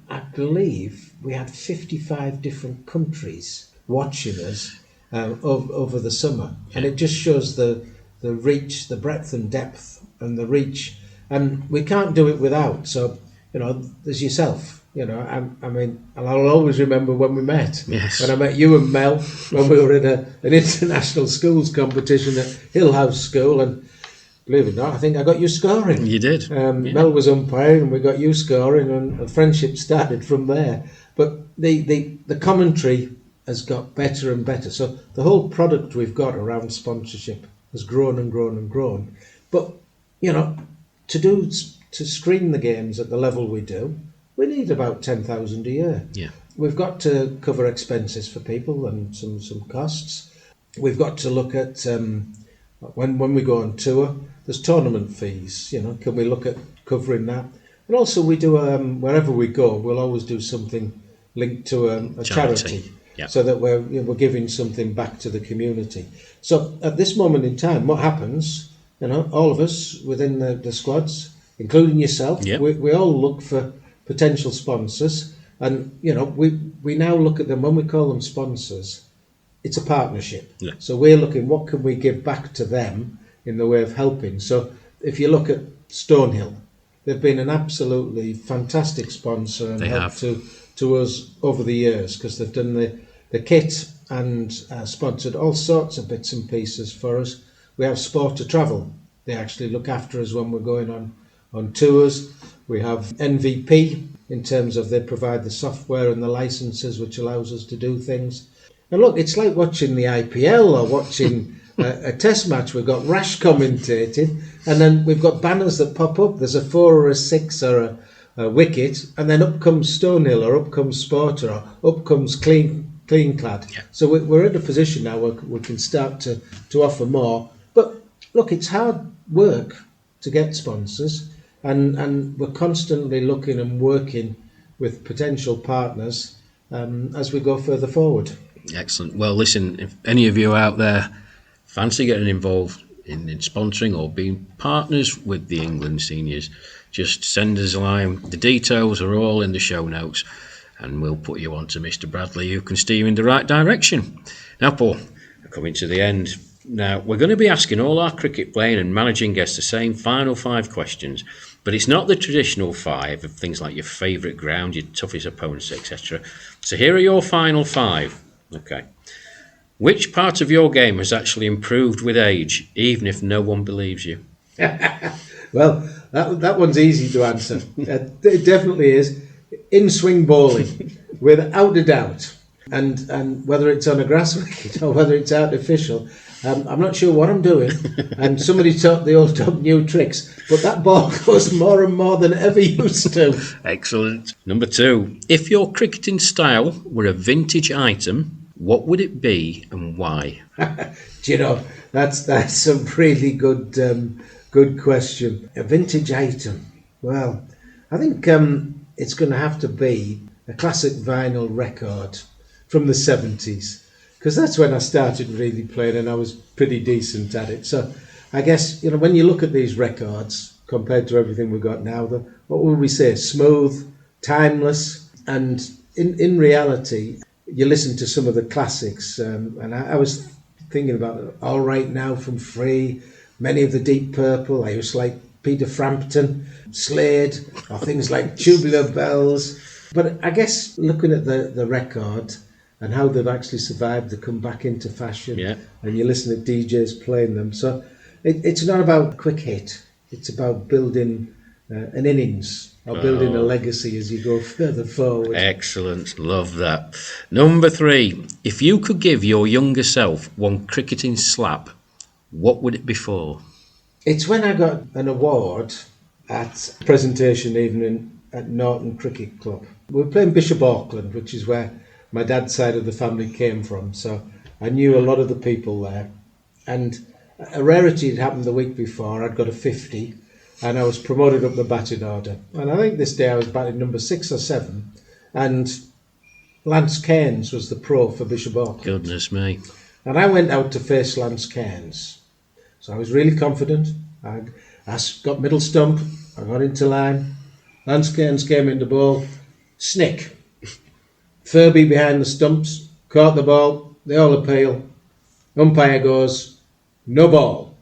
I believe we had 55 different countries watching us over the summer. And it just shows the reach, the breadth and depth and the reach. And we can't do it without. So, there's yourself. And I'll always remember when we met. Yes. When I met you and Mel, when we were in an international schools competition at Hill House School. And believe it or not, I think I got you scoring. You did. Mel was umpiring and we got you scoring, and a friendship started from there. But the commentary has got better and better. So the whole product we've got around sponsorship has grown and grown and grown. But, to screen the games at the level we do, we need about 10,000 a year. Yeah. We've got to cover expenses for people and some costs. We've got to look at when we go on tour, there's tournament fees. Can we look at covering that? And also we do wherever we go, we'll always do something linked to a charity. So that we're giving something back to the community. So at this moment in time, what happens? All of us within the squads, including yourself, we all look for potential sponsors, and we now look at them when we call them sponsors. It's a partnership. So we're looking, what can we give back to them in the way of helping? So if you look at Stonehill, they've been an absolutely fantastic sponsor and help to us over the years, because they've done the kit and sponsored all sorts of bits and pieces for us. We have Sport to Travel. They actually look after us when we're going on tours. We have MVP in terms of they provide the software and the licenses which allows us to do things. And look, it's like watching the IPL or watching a test match. We've got Rash commentating, and then we've got banners that pop up. There's a 4 or a 6 or a wicket, and then up comes Stonehill, or up comes Sport, or up comes Clean Clad. So we're in a position now where we can start to offer more. But look, it's hard work to get sponsors, and we're constantly looking and working with potential partners as we go further forward. Excellent. Well, listen, if any of you out there fancy getting involved in sponsoring or being partners with the England seniors, just send us a line. The details are all in the show notes, and we'll put you on to Mr. Bradley, who can steer you in the right direction. Now, Paul, coming to the end. Now, we're going to be asking all our cricket playing and managing guests the same final 5 questions. But it's not the traditional 5 of things like your favourite ground, your toughest opponents, etc. So here are your final 5. Okay. Which part of your game has actually improved with age, even if no one believes you? Well, that one's easy to answer. It definitely is. In-swing bowling, without a doubt. And whether it's on a grass wicket or whether it's artificial, I'm not sure what I'm doing. And somebody taught the old dog new tricks, but that ball goes more and more than ever used to. Excellent. Number 2. If your cricketing style were a vintage item, what would it be and why? Do you know, that's a really good question. A vintage item. Well, I think it's going to have to be a classic vinyl record from the 70s, because that's when I started really playing and I was pretty decent at it. So I guess, you know, when you look at these records compared to everything we've got now, what would we say? Smooth, timeless, and in reality, you listen to some of the classics, and I was thinking about All Right Now from Free, many of the Deep Purple. I used to like Peter Frampton, Slade, or things like Tubular Bells. But I guess looking at the record and how they've actually survived to come back into fashion, and you listen to DJs playing them. So it's not about a quick hit. It's about building an innings or building a legacy as you go further forward. Excellent. Love that. Number 3. If you could give your younger self one cricketing slap, what would it be for? It's when I got an award at presentation evening at Norton Cricket Club. We were playing Bishop Auckland, which is where my dad's side of the family came from. So I knew a lot of the people there. And a rarity had happened the week before. I'd got a 50. And I was promoted up the batting order. And I think this day I was batting number 6 or 7. And Lance Cairns was the pro for Bishop Auckland. Goodness me. And I went out to face Lance Cairns. So I was really confident. I got middle stump. I got into line. Lance Cairns came in the ball. Snick. Furby behind the stumps. Caught the ball. They all appeal. Umpire goes, no ball.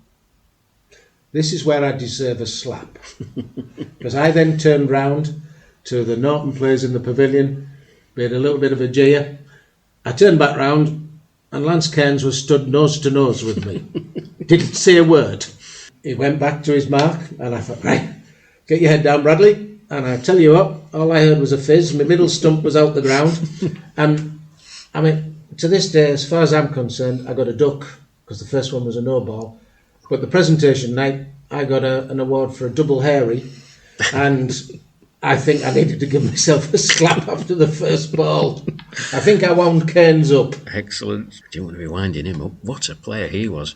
This is where I deserve a slap. Because I then turned round to the Norton players in the pavilion, made a little bit of a jeer. I turned back round and Lance Cairns was stood nose to nose with me. Didn't say a word. He went back to his mark and I thought, right, get your head down, Bradley. And I tell you what, all I heard was a fizz. My middle stump was out the ground. And I mean, to this day, as far as I'm concerned, I got a duck because the first one was a no ball. But the presentation night, I got an award for a double hairy, and I think I needed to give myself a slap after the first ball. I think I wound Cairns up. Excellent. Do you want to be winding him up? What a player he was.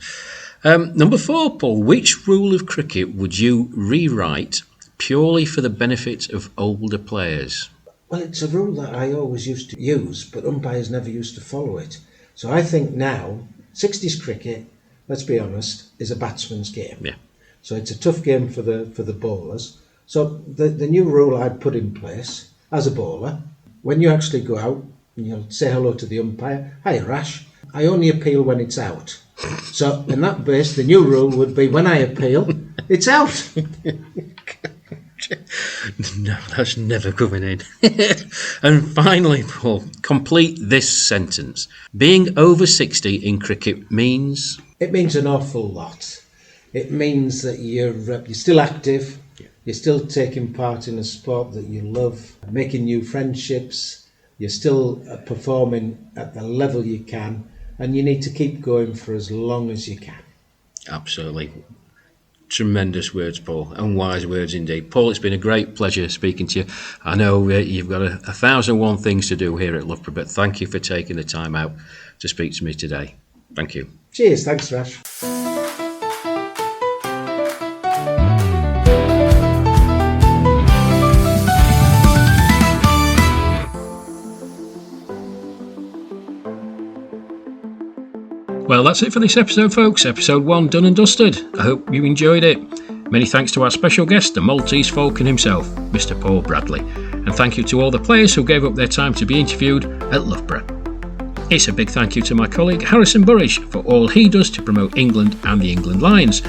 Number 4, Paul. Which rule of cricket would you rewrite purely for the benefit of older players? Well, it's a rule that I always used to use, but umpires never used to follow it. So I think now, 60s cricket, let's be honest, is a batsman's game. Yeah. So it's a tough game for the bowlers. So the new rule I'd put in place as a bowler, when you actually go out and you'll say hello to the umpire, hi Rash, I only appeal when it's out. So in that base, the new rule would be when I appeal, it's out. No, that's never coming in. And finally, Paul, complete this sentence. Being over 60 in cricket means? It means an awful lot. It means that you're still active, you're still taking part in a sport that you love, making new friendships, you're still performing at the level you can, and you need to keep going for as long as you can. Absolutely. Tremendous words, Paul, and wise words indeed. Paul, it's been a great pleasure speaking to you. I know you've got 1,001 things to do here at Loughborough, but thank you for taking the time out to speak to me today. Thank you. Cheers, thanks, Rash. Well, that's it for this episode, folks. Episode 1 done and dusted. I hope you enjoyed it. Many thanks to our special guest, the Maltese Falcon himself, Mr. Paul Bradley. And thank you to all the players who gave up their time to be interviewed at Loughborough. It's a big thank you to my colleague Harrison Burridge for all he does to promote England and the England Lions.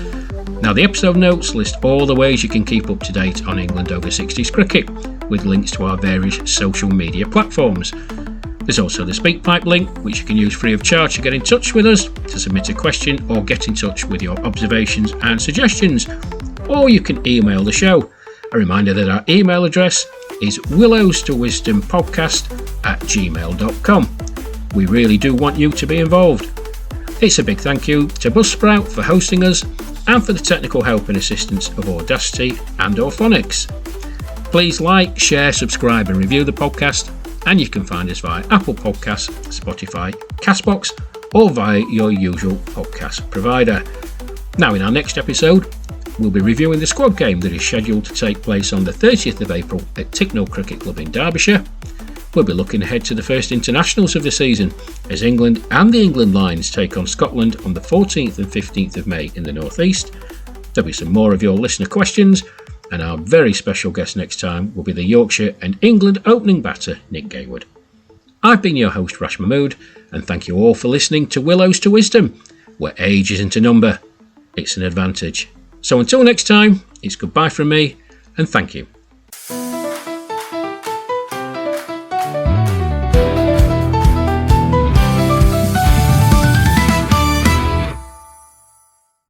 Now, the episode notes list all the ways you can keep up to date on England over 60s cricket, with links to our various social media platforms. There's also the SpeakPipe link, which you can use free of charge to get in touch with us, to submit a question or get in touch with your observations and suggestions. Or you can email the show. A reminder that our email address is willowstowisdompodcast@gmail.com. We really do want you to be involved. It's a big thank you to Buzzsprout for hosting us and for the technical help and assistance of Audacity and Orphonics. Please like, share, subscribe and review the podcast, and you can find us via Apple Podcasts, Spotify, Castbox or via your usual podcast provider. Now, in our next episode, we'll be reviewing the squad game that is scheduled to take place on the 30th of April at Ticknall Cricket Club in Derbyshire. We'll be looking ahead to the first internationals of the season as England and the England Lions take on Scotland on the 14th and 15th of May in the North East. There'll be some more of your listener questions, and our very special guest next time will be the Yorkshire and England opening batter Nick Gaywood. I've been your host Rash Mahmood, and thank you all for listening to Willows to Wisdom, where age isn't a number, it's an advantage. So until next time, it's goodbye from me, and thank you.